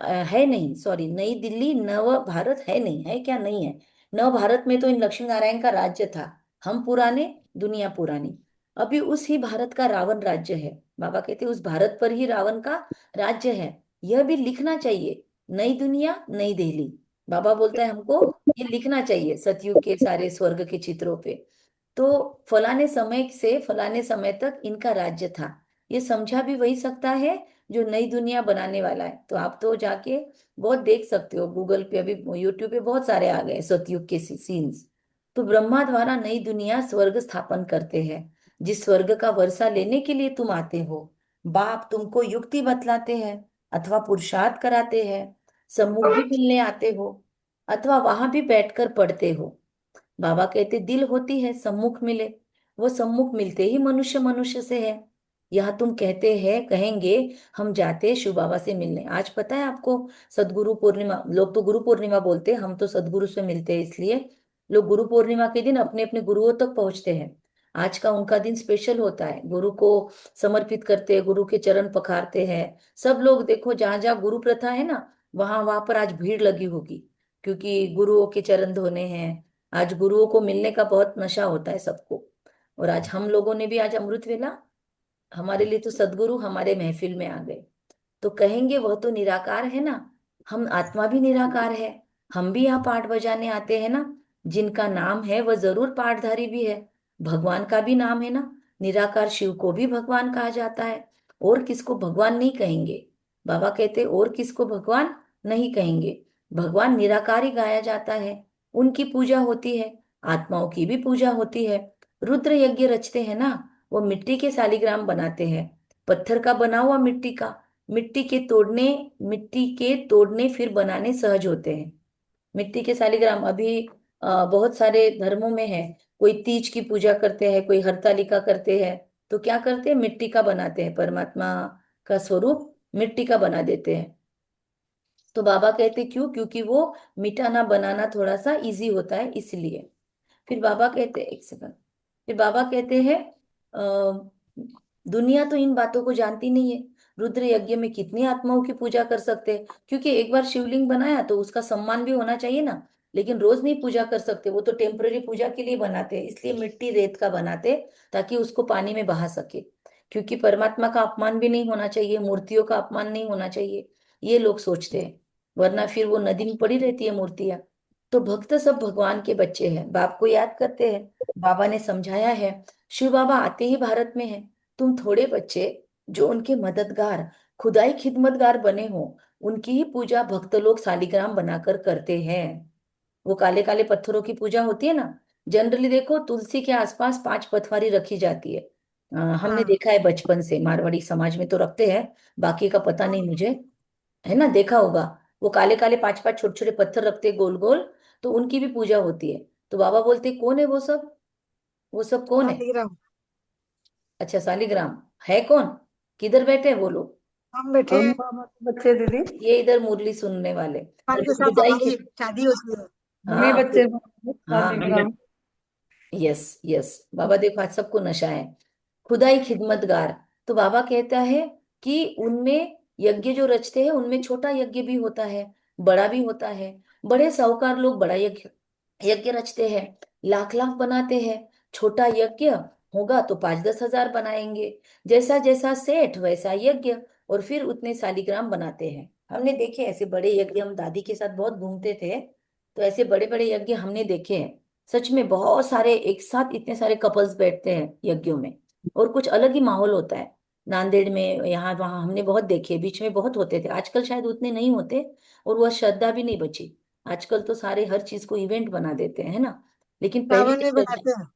है नहीं, सॉरी, नई दिल्ली नव भारत है नहीं, है क्या? नहीं है। नव भारत में तो इन लक्ष्मी नारायण का राज्य था। हम पुराने, दुनिया पुरानी। अभी उस ही भारत का रावण राज्य है। बाबा कहते उस भारत पर ही रावण का राज्य है। यह भी लिखना चाहिए, नई दुनिया नई दिल्ली। बाबा बोलता है हमको ये लिखना चाहिए सतयुग के सारे स्वर्ग के चित्रों पे। तो फलाने समय से फलाने समय तक इनका राज्य था। ये समझा भी वही सकता है जो नई दुनिया बनाने वाला है। तो आप तो जाके बहुत देख सकते हो गूगल पे, अभी यूट्यूब पे बहुत सारे आ गए सतयुग के सीन्स। तो ब्रह्मा द्वारा नई दुनिया स्वर्ग स्थापन करते हैं, जिस स्वर्ग का वर्षा लेने के लिए तुम आते हो। बाप तुमको युक्ति बतलाते हैं, अथवा पुरुषार्थ कराते हैं, सम्मुख भी मिलने आते हो, अथवा वहां भी बैठकर पढ़ते हो। बाबा कहते दिल होती है सम्मुख मिले, वो सम्मुख मिलते ही मनुष्य मनुष्य से है। यहाँ तुम कहते हैं, कहेंगे हम जाते शिव बाबा से मिलने। आज पता है आपको, सदगुरु पूर्णिमा, लोग तो गुरु पूर्णिमा बोलते हैं, हम तो सदगुरु से मिलते हैं, इसलिए लोग गुरु पूर्णिमा के दिन अपने अपने गुरुओं तक पहुंचते हैं। आज का उनका दिन स्पेशल होता है, गुरु को समर्पित करते हैं, गुरु के चरण पखारते हैं। सब लोग देखो, जहां जहां गुरु प्रथा है ना, वहां वहां पर आज भीड़ लगी होगी, क्योंकि गुरुओं के चरण धोने हैं। आज गुरुओं को मिलने का बहुत नशा होता है सबको। और आज हम लोगों ने भी आज अमृत वेला, हमारे लिए तो सदगुरु हमारे महफिल में आ गए। तो कहेंगे वह तो निराकार है ना, हम आत्मा भी निराकार है। हम भी यहाँ पाठ बजाने आते हैं ना, जिनका नाम है वह जरूर पाठधारी भी है। भगवान का भी नाम है ना, निराकार शिव को भी भगवान कहा जाता है। और किसको भगवान नहीं कहेंगे? बाबा कहते और किसको भगवान नहीं कहेंगे, भगवान निराकार ही गाया जाता है। उनकी पूजा होती है, आत्माओं की भी पूजा होती है। रुद्र यज्ञ रचते हैं ना, वो मिट्टी के शालिग्राम बनाते हैं, पत्थर का बना हुआ मिट्टी का। मिट्टी के तोड़ने फिर बनाने सहज होते हैं। मिट्टी के शालिग्राम अभी बहुत सारे धर्मों में है। कोई तीज की पूजा करते हैं, कोई हरतालिका करते हैं, तो क्या करते हैं, मिट्टी का बनाते हैं, परमात्मा का स्वरूप मिट्टी का बना देते हैं। तो बाबा कहते क्यों? क्योंकि वो मिटाना बनाना थोड़ा सा इजी होता है, इसलिए। फिर बाबा कहते, एक सेकंड, फिर बाबा कहते हैं दुनिया तो इन बातों को जानती नहीं है, रुद्र यज्ञ में कितनी आत्माओं की पूजा कर सकते हैं, क्योंकि एक बार शिवलिंग बनाया तो उसका सम्मान भी होना चाहिए ना। लेकिन रोज नहीं पूजा कर सकते, वो तो टेम्पररी पूजा के लिए बनाते हैं, इसलिए मिट्टी रेत का बनाते, ताकि उसको पानी में बहा सके। क्योंकि परमात्मा का अपमान भी नहीं होना चाहिए, मूर्तियों का अपमान नहीं होना चाहिए, ये लोग सोचते हैं। वरना फिर वो नदी में पड़ी रहती है मूर्तियां। तो भक्त सब भगवान के बच्चे हैं, बाप को याद करते हैं। बाबा ने समझाया है, शिव बाबा आते ही भारत में है। तुम थोड़े बच्चे जो उनके मददगार, खुदाई खिदमतगार बने हो, उनकी ही पूजा भक्त लोग शालिग्राम बनाकर करते हैं। वो काले काले पत्थरों की पूजा होती है ना, जनरली देखो तुलसी के आसपास 5 पथवारी रखी जाती है। हमने हाँ देखा है बचपन से, मारवाड़ी समाज में तो रखते हैं, बाकी का पता नहीं मुझे, है ना, देखा होगा। वो काले काले 5 5 छोटे छोटे पत्थर रखते गोल गोल, तो उनकी भी पूजा होती है। तो बाबा बोलते कौन है वो सब? वो सब कौन है? शालिग्राम। अच्छा, शालिग्राम है कौन? किधर बैठे हैं वो लोग? हम बैठे हम हैं, बाबा के बच्चे दीदी, ये इधर मुरली सुनने वाले। भगवान के साथ खुदाई हमारी खिद शादी होती है। हम ही हाँ बच्चे हाँ, शालिग्राम। Yes yes. बाबा देखो आज सबको नशा है। खुदाई खिदमतगार, तो बाबा कहता है कि उनमें यज्ञ जो रचते हैं उनमें छोटा यज्ञ भी होता है, बड़ा भी होता है। बड़े साहूकार लोग बड़ा यज्ञ यज्ञ रचते हैं, लाख लाख बनाते हैं। छोटा यज्ञ होगा तो 5 10 हजार बनाएंगे। जैसा जैसा सेठ वैसा यज्ञ, और फिर उतने शालिग्राम बनाते हैं। हमने देखे ऐसे बड़े यज्ञ, हम दादी के साथ बहुत घूमते थे, तो ऐसे बड़े बड़े यज्ञ हमने देखे हैं। सच में बहुत सारे एक साथ इतने सारे कपल्स बैठते हैं यज्ञों में, और कुछ अलग ही माहौल होता है। नांदेड़ में यहाँ वहाँ हमने बहुत देखे, बीच में बहुत होते थे, आजकल शायद उतने नहीं होते। और वह श्रद्धा भी नहीं बची। आजकल तो सारे हर चीज को इवेंट बना देते हैं, है ना। लेकिन पहले सावन की में श्रद्धा। बनाते हैं,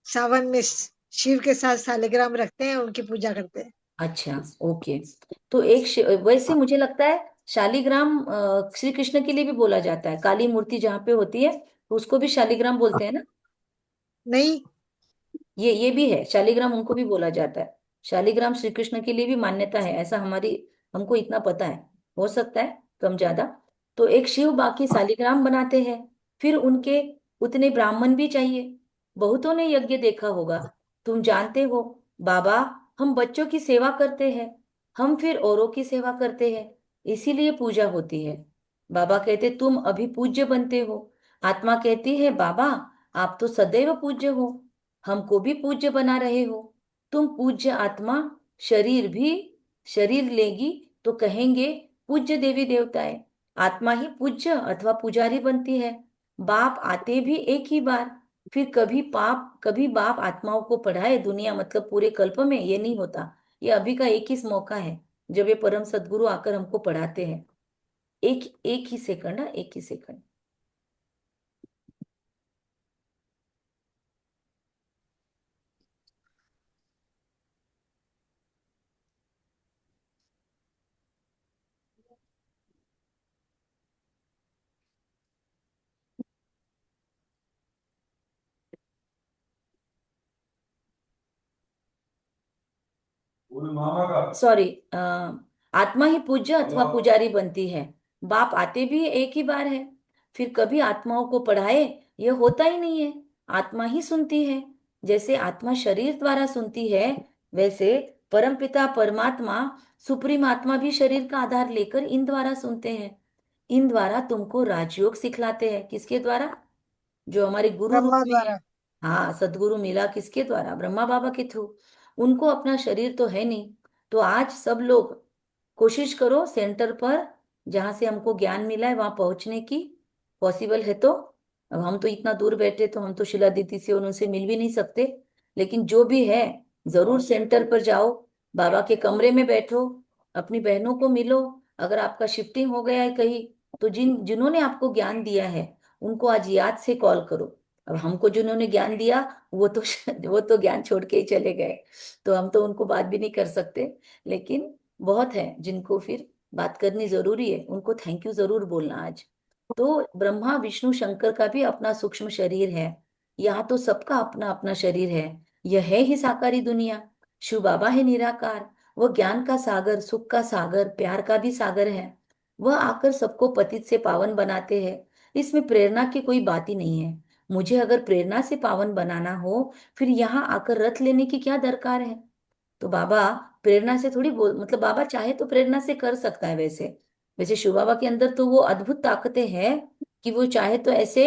सावन में शिव के साथ शालिग्राम रखते हैं, उनकी पूजा करते हैं। अच्छा, ओके। तो वैसे मुझे लगता है शालिग्राम श्री कृष्ण के लिए भी बोला जाता है, काली मूर्ति जहाँ पे होती है तो उसको भी शालिग्राम बोलते हैं ना। नहीं, ये भी है, शालिग्राम उनको भी बोला जाता है। शालिग्राम श्री कृष्ण के लिए भी मान्यता है, ऐसा हमारी, हमको इतना पता है, हो सकता है कम ज्यादा। तो एक शिव बाकी शालिग्राम बनाते हैं, फिर उनके उतने ब्राह्मण भी चाहिए। बहुतों ने यज्ञ देखा होगा, तुम जानते हो। बाबा, हम बच्चों की सेवा करते हैं, हम फिर औरों की सेवा करते हैं, इसीलिए पूजा होती है। बाबा कहते तुम अभी पूज्य बनते हो। आत्मा कहती है बाबा, आप तो सदैव पूज्य हो, हमको भी पूज्य बना रहे हो। तुम पूज्य आत्मा, शरीर भी, शरीर लेगी तो कहेंगे पूज्य देवी देवताएं। आत्मा ही पूज्य अथवा पुजारी बनती है। बाप आते भी एक ही बार, फिर कभी बाप आत्माओं को पढ़ाए दुनिया, मतलब पूरे कल्प में ये नहीं होता। ये अभी का एक ही मौका है जब ये परम सदगुरु आकर हमको पढ़ाते हैं। एक एक ही सेकंड, एक ही सेकंड। सॉरी, आत्मा ही पूज्य अथवा पुजारी बनती है। बाप आते भी एक ही बार है, फिर कभी आत्माओं को पढ़ाए यह होता ही नहीं है। आत्मा ही सुनती है। जैसे आत्मा शरीर द्वारा सुनती है, वैसे परमपिता परमात्मा सुप्रीम आत्मा भी शरीर का आधार लेकर इन द्वारा सुनते हैं। इन द्वारा तुमको राजयोग सिखलाते हैं। किसके द्वारा? जो हमारे गुरु रूप ब्रह्मा में है। द्वारा। हाँ, सदगुरु मिला किसके द्वारा? ब्रह्मा बाबा के थ्रू। उनको अपना शरीर तो है नहीं। तो आज सब लोग कोशिश करो सेंटर पर, जहां से हमको ज्ञान मिला है वहां पहुंचने की। पॉसिबल है तो। अब हम तो इतना दूर बैठे, तो हम तो शिला दीदी से और उनसे मिल भी नहीं सकते। लेकिन जो भी है, जरूर सेंटर पर जाओ, बाबा के कमरे में बैठो, अपनी बहनों को मिलो। अगर आपका शिफ्टिंग हो गया है कहीं, तो जिन्होंने आपको ज्ञान दिया है उनको आज याद से कॉल करो। अब हमको जिन्होंने ज्ञान दिया वो तो वो तो ज्ञान छोड़ के ही चले गए, तो हम तो उनको बात भी नहीं कर सकते। लेकिन बहुत है जिनको फिर बात करनी जरूरी है, उनको थैंक यू जरूर बोलना आज। तो ब्रह्मा विष्णु शंकर का भी अपना सूक्ष्म शरीर है। यहाँ तो सबका अपना अपना शरीर है। यह है ही साकारी दुनिया। शिव बाबा है निराकार। वह ज्ञान का सागर, सुख का सागर, प्यार का भी सागर है। वह आकर सबको पतित से पावन बनाते हैं। इसमें प्रेरणा की कोई बात ही नहीं है। मुझे अगर प्रेरणा से पावन बनाना हो, फिर यहाँ आकर रथ लेने की क्या दरकार है? तो बाबा प्रेरणा से थोड़ी बोल, मतलब बाबा चाहे तो प्रेरणा से कर सकता है। वैसे वैसे शिव बाबा के अंदर तो वो अद्भुत ताकतें हैं कि वो चाहे तो ऐसे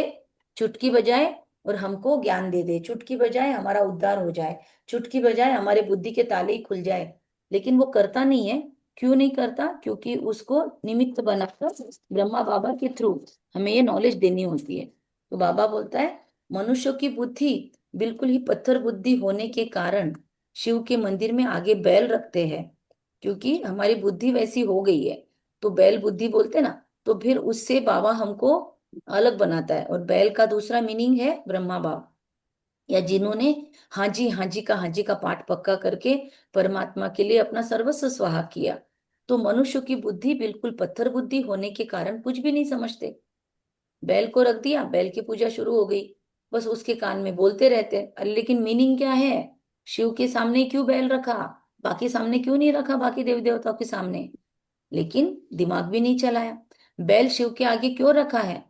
चुटकी बजाए और हमको ज्ञान दे दे, चुटकी बजाए हमारा उद्धार हो जाए, चुटकी बजाए हमारे बुद्धि के ताले ही खुल जाए। लेकिन वो करता नहीं है। क्यों नहीं करता? क्योंकि उसको निमित्त बनाकर ब्रह्मा बाबा के थ्रू हमें ये नॉलेज देनी होती है। तो बाबा बोलता है, मनुष्य की बुद्धि बिल्कुल ही पत्थर बुद्धि होने के कारण शिव के मंदिर में आगे बैल रखते हैं। क्योंकि हमारी बुद्धि वैसी हो गई है, तो बैल बुद्धि बोलते ना, तो फिर उससे बाबा हमको अलग बनाता है। और बैल का दूसरा मीनिंग है ब्रह्मा बाबा, या जिन्होंने हाँ जी का पाठ पक्का करके परमात्मा के लिए अपना सर्वस्व स्वाहा किया। तो मनुष्य की बुद्धि बिल्कुल पत्थर बुद्धि होने के कारण कुछ भी नहीं समझते। बैल को रख दिया, बैल की पूजा शुरू हो गई, बस उसके कान में बोलते रहते हैं। अरे लेकिन मीनिंग क्या है? शिव के सामने क्यों बैल रखा? बाकी सामने क्यों नहीं रखा? बाकी देवी देवताओं के सामने? लेकिन दिमाग भी नहीं चलाया। बैल शिव के आगे क्यों रखा है?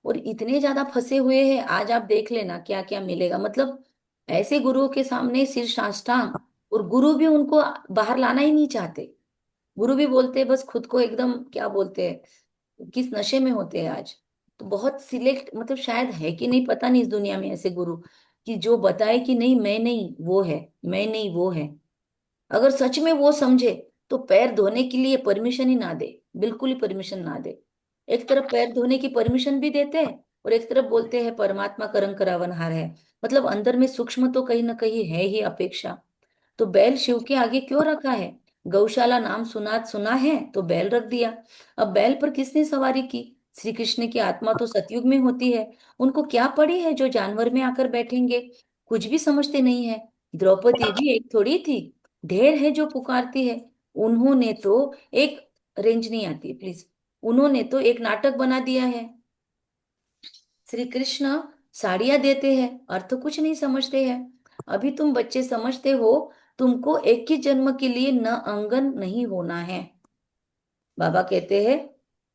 और इतने ज्यादा फंसे हुए हैं। आज आप देख लेना क्या क्या मिलेगा। मतलब ऐसे गुरुओं के सामने सिर साष्टांग, और गुरु भी उनको बाहर लाना ही नहीं चाहते। गुरु भी बोलते हैं, बस खुद को एकदम क्या बोलते हैं, किस नशे में होते हैं आज। तो बहुत सिलेक्ट, मतलब शायद है कि नहीं पता नहीं, इस दुनिया में ऐसे गुरु कि जो बताए कि नहीं मैं नहीं वो है, मैं नहीं वो है। अगर सच में वो समझे तो पैर धोने के लिए परमिशन ही ना दे, बिल्कुल ही परमिशन ना दे। एक तरफ पैर धोने की परमिशन भी देते हैं और एक तरफ बोलते हैं परमात्मा करम करावनहार है। मतलब अंदर में सूक्ष्म तो कहीं ना कहीं है ही अपेक्षा। तो बैल शिव के आगे क्यों रखा है? गौशाला नाम सुना है तो बैल रख दिया। अब बैल पर किसने सवारी की? श्री कृष्ण की आत्मा तो सतयुग में होती है। उनको क्या पड़ी है जो जानवर में आकर बैठेंगे? कुछ भी समझते नहीं है। द्रौपदी भी एक थोड़ी थी, ढेर है जो पुकारती है। उन्होंने तो एक, रेंज नहीं आती प्लीज, उन्होंने तो एक नाटक बना दिया है। श्री कृष्ण साड़ियां देते हैं, अर्थ कुछ नहीं समझते हैं। अभी तुम बच्चे समझते हो, तुमको एक ही जन्म के लिए न अंगन नहीं होना है। बाबा कहते हैं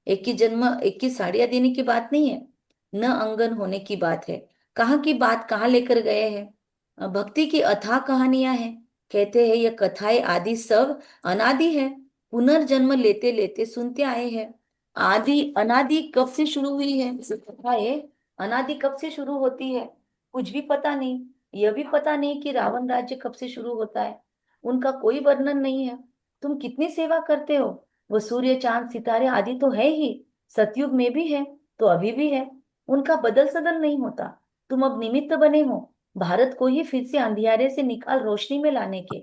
एक ही जन्म, एक ही साड़ियां देने की बात नहीं है, न अंगन होने की बात है। कहाँ की बात कहाँ लेकर गए हैं? भक्ति की अथाह कहानियां हैं। कहते हैं ये कथाएं आदि सब अनादि है, पुनर्जन्म लेते लेते सुनते आए हैं। आदि अनादि कब से शुरू हुई है ये कथाएं? अनादि कब से शुरू होती है? कुछ भी पता नहीं। यह भी पता नहीं कि रावण राज्य कब से शुरू होता है। उनका कोई वर्णन नहीं है। तुम कितनी सेवा करते हो? वो सूर्य चांद सितारे आदि तो है ही, सतयुग में भी है तो अभी भी है। उनका बदल सदल नहीं होता। तुम अब निमित्त बने हो भारत को ही फिर से अंधियारे से निकाल रोशनी में लाने के।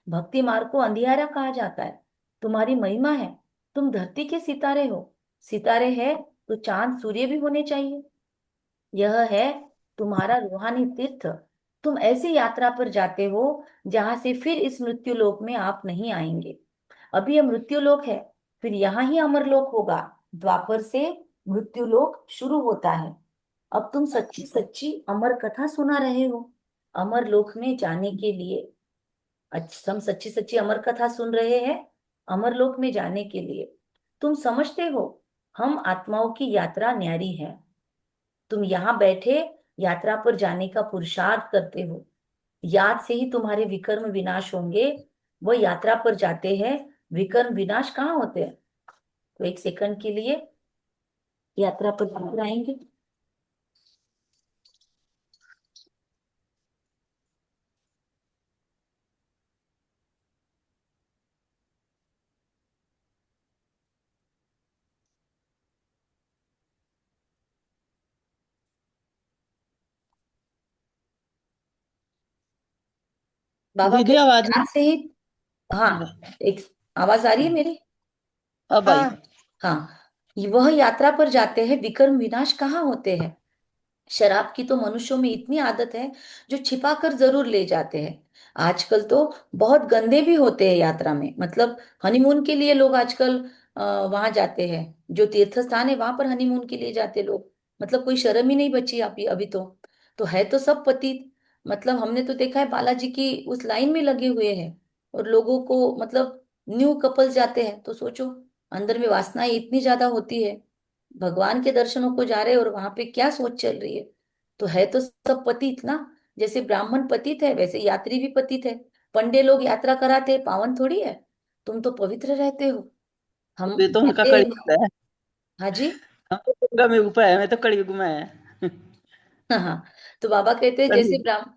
भक्ति मार्ग को अंधियारा कहा जाता है। तुम्हारी महिमा है। तुम धरती के सितारे हो। सितारे है तो चांद सूर्य भी होने चाहिए। यह है तुम्हारा रूहानी तीर्थ। तुम ऐसी यात्रा पर जाते हो जहां से फिर इस मृत्यु लोक में आप नहीं आएंगे। अभी यह मृत्यु लोक है, फिर यहाँ ही अमर लोक होगा। द्वापर से मृत्यु लोक शुरू होता है। अब तुम सच्ची सच्ची अमर कथा सुना रहे हो। अमर लोक में जाने के लिए अच्छा, हम सच्ची सच्ची अमर कथा सुन रहे हैं अमरलोक में जाने के लिए। तुम समझते हो हम आत्माओं की यात्रा न्यारी है। तुम यहाँ बैठे यात्रा पर जाने का पुरुषार्थ करते हो। याद से ही तुम्हारे विकर्म विनाश होंगे। वो यात्रा पर जाते हैं, विकर्म विनाश कहाँ होते हैं? तो एक सेकंड के लिए यात्रा पर जाकर आएंगे। बाबा के दीदी आवाज याद से ही। नहीं हाँ, एक आवाज आ रही है मेरी? अब आई। हाँ हाँ, वह यात्रा पर जाते हैं, विकर्म विनाश कहाँ होते हैं? शराब की तो मनुष्यों में इतनी आदत है जो छिपा कर जरूर ले जाते हैं। आजकल तो बहुत गंदे भी होते हैं यात्रा में, मतलब हनीमून के लिए लोग आजकल वहां जाते हैं। जो तीर्थ स्थान है वहां पर हनीमून के लिए जाते लोग। मतलब कोई शर्म ही नहीं बची अभी अभी तो है तो सब पतित। मतलब हमने तो देखा है बालाजी की उस लाइन में लगे हुए हैं, और लोगों को मतलब न्यू कपल्स जाते हैं तो सोचो अंदर में वासनाएं इतनी ज्यादा होती है। भगवान के दर्शनों को जा रहे हैं और वहां पे क्या सोच चल रही है? तो है तो सब पतित ना। जैसे ब्राह्मण पतित है वैसे यात्री भी पतित है। पंडे लोग यात्रा कराते हैं, पावन थोड़ी है। तुम तो पवित्र रहते हो। हम ये तो उनका कहते हैं। कलयुग है। हाँ जी। हम तो गंगा में ऊपर है, मैं तो कलयुग में है। हाँ हाँ। तो बाबा कहते हैं जैसे कलयुग।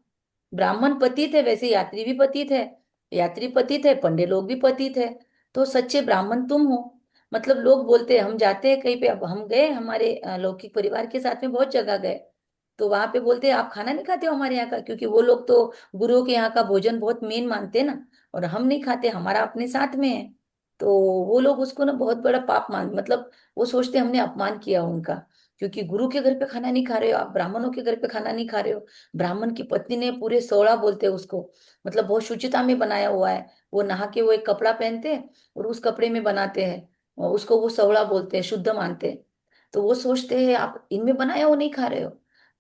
ब्राह्मण पतित है वैसे यात्री भी पतित है। यात्री पतित है, पंडे लोग भी पतित है। तो सच्चे ब्राह्मण तुम हो। मतलब लोग बोलते हैं, हम जाते हैं कहीं पे, अब हम गए हमारे लौकिक परिवार के साथ में बहुत जगह गए। तो वहां पे बोलते हैं आप खाना नहीं खाते हो हमारे यहाँ का, क्योंकि वो लोग तो गुरुओं के यहाँ का भोजन बहुत मेन मानते हैं ना। और हम नहीं खाते, हमारा अपने साथ में है। तो वो लोग उसको ना बहुत बड़ा पाप मान, मतलब वो सोचते हैं हमने अपमान किया उनका। क्योंकि गुरु के घर पे खाना नहीं खा रहे हो आप, ब्राह्मणों के घर पे खाना नहीं खा रहे हो। ब्राह्मण की पत्नी ने पूरे सोड़ा बोलते हैं उसको, मतलब बहुत शुचिता में बनाया हुआ है। वो नहा के वो एक कपड़ा पहनते हैं और उस कपड़े में बनाते हैं, और उसको वो सवड़ा बोलते हैं, शुद्ध मानते हैं। तो वो सोचते हैं आप इनमें बनाया वो नहीं खा रहे हो।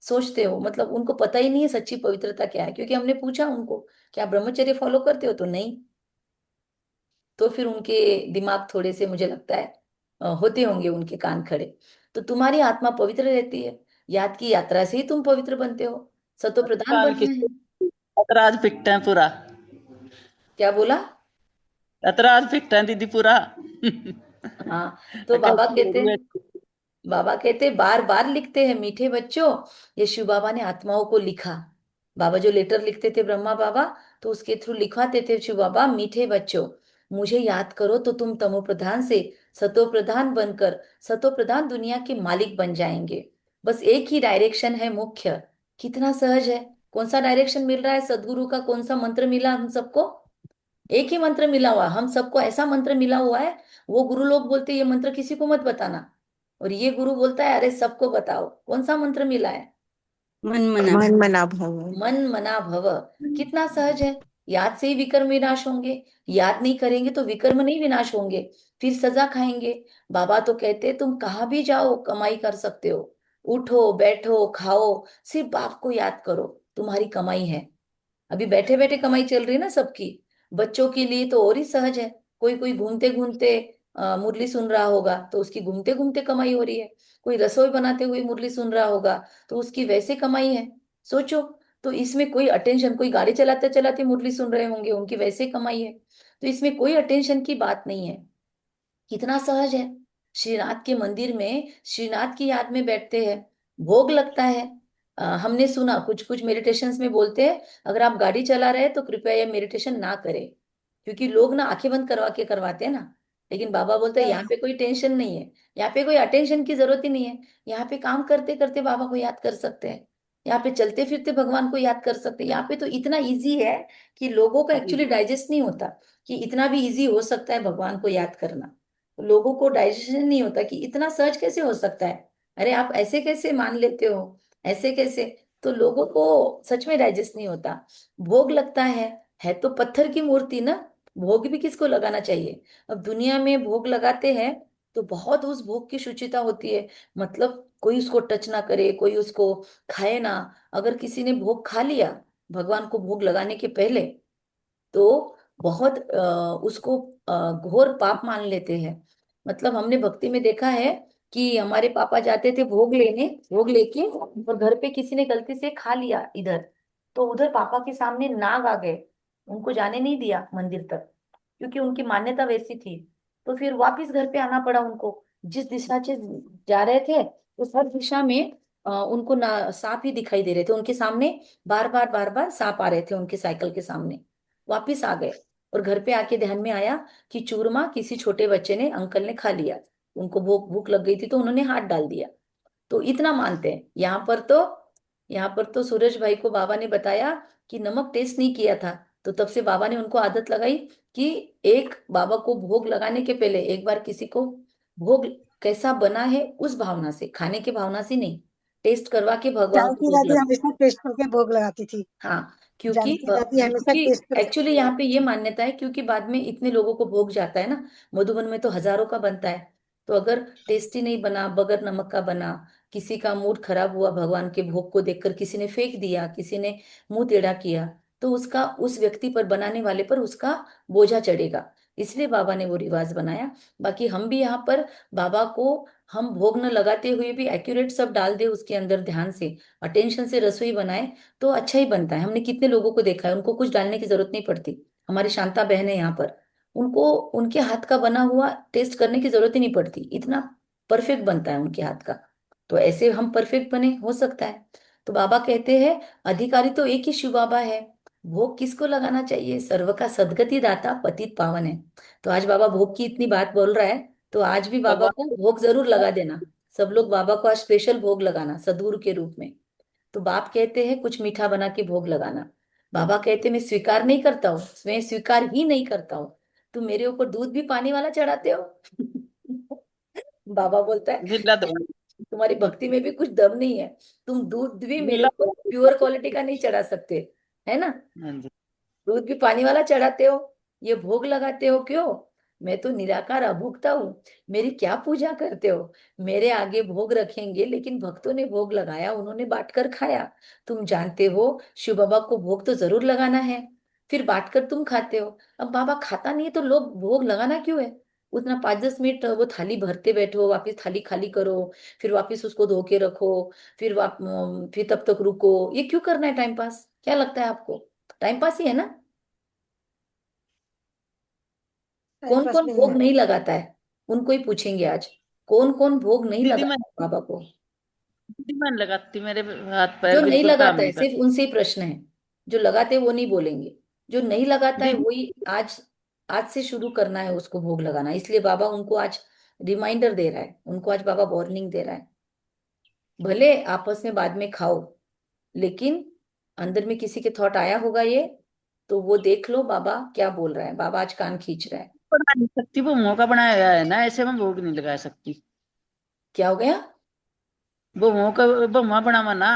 सोचते हो, मतलब उनको पता ही नहीं है सच्ची पवित्रता क्या है, क्योंकि हमने पूछा उनको क्या ब्रह्मचर्य फॉलो करते हो, तो नहीं। तो फिर उनके दिमाग थोड़े से मुझे लगता है होते होंगे उनके कान खड़े। तो तुम्हारी आत्मा पवित्र रहती है। याद की यात्रा से ही तुम पवित्र बनते हो। सतो प्रधान कान की बनना है। अतराज फिकते हैं पूरा। क्या बोला? अतराज फिकते हैं दीदी पूरा। हाँ। तो कैसी हो रही है? बाबा कहते बार बार लिखते हैं मीठे बच्चों। ये शिव बाबा ने आत्माओं को लिखा। बाबा जो लेटर लिखते थे ब्रह्मा बाबा, तो उसके थ्रू लिखवाते थे शिव बाबा, मीठे बच्चों मुझे याद करो तो तुम तमो प्रधान से सतो प्रधान बनकर सतो प्रधान दुनिया के मालिक बन जाएंगे। बस एक ही डायरेक्शन है मुख्य। कितना सहज है। कौन सा डायरेक्शन मिल रहा है? सदगुरु का कौन सा मंत्र मिला हम सबको? एक ही मंत्र मिला हुआ हम सबको, ऐसा मंत्र मिला हुआ है। वो गुरु लोग बोलते हैं ये मंत्र किसी को मत बताना, और ये गुरु बोलता है अरे सबको बताओ। कौन सा मंत्र मिला है? मन मना मन भाव। मना भव। मन मना भव। कितना सहज है। याद से ही विकर्म विनाश होंगे। याद नहीं करेंगे तो विकर्म नहीं विनाश होंगे, फिर सजा खाएंगे। बाबा तो कहते तुम कहाँ भी जाओ कमाई कर सकते हो। उठो बैठो खाओ, सिर्फ बाप को याद करो, तुम्हारी कमाई है। अभी बैठे बैठे कमाई चल रही है ना सबकी। बच्चों के लिए तो और ही सहज है। कोई कोई घूमते घूमते मुरली सुन रहा होगा तो उसकी घूमते घूमते कमाई हो रही है। कोई रसोई बनाते हुए मुरली सुन रहा होगा तो उसकी वैसे कमाई है। सोचो। तो इसमें कोई अटेंशन, कोई गाड़ी चलाते चलाते मुरली सुन रहे होंगे उनकी वैसे कमाई है। तो इसमें कोई अटेंशन की बात नहीं है। कितना सहज है। श्रीनाथ के मंदिर में श्रीनाथ की याद में बैठते हैं, भोग लगता है। हमने सुना कुछ कुछ मेडिटेशंस में बोलते हैं अगर आप गाड़ी चला रहे हैं तो कृपया ये मेडिटेशन ना करें, क्योंकि लोग ना आंखें बंद करवा के करवाते हैं ना। लेकिन बाबा बोलते हैं यहाँ पे कोई टेंशन नहीं है। यहाँ पे कोई अटेंशन की जरूरत ही नहीं है। यहाँ पे काम करते करते बाबा को याद कर सकते हैं। यहाँ पे चलते फिरते भगवान को याद कर सकते हैं। यहाँ पे तो इतना इजी है कि लोगों को एक्चुअली डाइजेस्ट नहीं होता कि इतना भी इजी हो सकता है भगवान को याद करना। लोगों को डाइजेशन नहीं होता कि इतना सर्च कैसे हो सकता है। अरे आप ऐसे कैसे मान लेते हो, ऐसे कैसे। तो लोगों को सच में डाइजेस्ट नहीं होता। भोग लगता है तो पत्थर की मूर्ति ना। भोग भी किसको लगाना चाहिए? अब दुनिया में भोग लगाते हैं तो बहुत उस भोग की शुचिता होती है। मतलब कोई उसको टच ना करे, कोई उसको खाए ना। अगर किसी ने भोग खा लिया भगवान को भोग लगाने के पहले, तो बहुत उसको घोर पाप मान लेते हैं। मतलब हमने भक्ति में देखा है कि हमारे पापा जाते थे भोग लेने, भोग लेके, और घर पे किसी ने गलती से खा लिया इधर, तो उधर पापा के सामने नाग आ गए, उनको जाने नहीं दिया मंदिर तक, क्योंकि उनकी मान्यता वैसी थी। तो फिर वापिस घर पे आना पड़ा उनको। जिस दिशा से जा रहे थे उस हर दिशा में उनको ना सांप ही दिखाई दे रहे थे उनके सामने, बार बार सांप आ रहे थे उनके साइकिल के सामने। वापिस आ गए, और घर पे आके ध्यान में आया कि चूरमा किसी छोटे बच्चे ने, अंकल ने खा लिया, उनको भूख भूख लग गई थी तो उन्होंने हाथ डाल दिया। तो इतना मानते हैं। यहाँ पर तो सूरज भाई को बाबा ने बताया कि नमक टेस्ट नहीं किया था, तो तब से बाबा ने उनको आदत लगाई कि एक बाबा को भोग लगाने के पहले एक बार किसी को भोग कैसा बना है उस भावना से, खाने की भावना से नहीं, टेस्ट करवा के भगवान को जानकी भोग दादी लगा। हमेशा टेस्ट करके भोग लगाती थी। हाँ, क्योंकि जानकी दादी हमेशा क्योंकि टेस्ट करके एक्चुअली भोग यहाँ पे लगाती ये थी। मान्यता है, क्योंकि बाद में इतने लोगों को भोग जाता है ना, मधुबन में तो हजारों का बनता है। तो अगर टेस्टी नहीं बना, बगैर नमक का बना, किसी का मूड खराब हुआ भगवान के भोग को देखकर, किसी ने फेंक दिया, किसी ने मुंह टेढ़ा किया, तो उसका उस व्यक्ति पर, बनाने वाले पर उसका बोझा चढ़ेगा। इसलिए बाबा ने वो रिवाज बनाया। बाकी हम भी यहाँ पर बाबा को, हम भोग न लगाते हुए भी एक्यूरेट सब डाल दे उसके अंदर, ध्यान से अटेंशन से रसोई बनाए तो अच्छा ही बनता है। हमने कितने लोगों को देखा है, उनको कुछ डालने की जरूरत नहीं पड़ती। हमारी शांता बहन है यहाँ पर, उनको उनके हाथ का बना हुआ टेस्ट करने की जरूरत ही नहीं पड़ती, इतना परफेक्ट बनता है उनके हाथ का। तो ऐसे हम परफेक्ट बने, हो सकता है। तो बाबा कहते हैं अधिकारी तो एक ही शिव बाबा है, भोग किसको लगाना चाहिए? सर्व का सदगति दाता पतित पावन है। तो आज बाबा भोग की इतनी बात बोल रहा है, तो आज भी बाबा को भगवान भोग जरूर लगा देना। सब लोग बाबा को आज स्पेशल भोग लगाना सदगुरु के रूप में। तो बाप कहते हैं कुछ मीठा बना के भोग लगाना। बाबा कहते मैं स्वीकार नहीं करता हूँ, मैं स्वीकार ही नहीं करता हूँ। तुम मेरे ऊपर दूध भी पानी वाला चढ़ाते हो। बाबा बोलता है नीला दो, तुम्हारी भक्ति में भी कुछ दम नहीं है, तुम दूध भी मेरे नीला ऊपर दो। प्योर क्वालिटी का नहीं चढ़ा सकते, है ना? हाँ जी। दूध भी पानी वाला चढ़ाते हो, ये भोग लगाते हो क्यों? मैं तो निराकार अभोक्ता हूँ, मेरी क्या पूजा करते हो? मेरे आगे भोग रखेंगे, लेकिन भक्तों ने भोग लगाया, उन्होंने बांटकर खाया। तुम जानते हो शिव बाबा को भोग तो जरूर लगाना है, फिर बांटकर तुम खाते हो। अब बाबा खाता नहीं है तो लोग भोग लगाना क्यों है? उतना 5-10 मिनट वो थाली भरते बैठो, वापिस थाली खाली करो, फिर वापिस उसको धो के रखो, फिर तब तक रुको, ये क्यों करना है टाइम पास? क्या लगता है आपको? टाइम पास ही है ना? टाइम कौन पास कौन नहीं भोग है। नहीं लगाता है? उनको ही पूछेंगे आज, कौन कौन भोग नहीं दीदी मैं लगाता बाबा को? दीदी मैं लगाती, मेरे हाथ जो पैर नहीं बिल्कुल काम लगाता है नहीं सिर्फ करते। उनसे ही प्रश्न है, जो लगाते हैं वो नहीं बोलेंगे। जो नहीं लगाता है दीदी वही आज, आज से शुरू करना है उसको भोग लगाना। इसलिए बाबा उनको आज रिमाइंडर दे रहा है, उनको आज बाबा वार्निंग दे रहा है। भले आपस में बाद में खाओ, लेकिन अंदर में किसी के थॉट आया होगा ये, तो वो देख लो बाबा क्या बोल रहा है। बाबा आज कान खींच रहा है। बना नहीं सकती, वो मुंह का बनाया है ना, ऐसे में भोग नहीं लगा सकती। क्या हो गया? वो मुंह का बहुआ बनावा ना,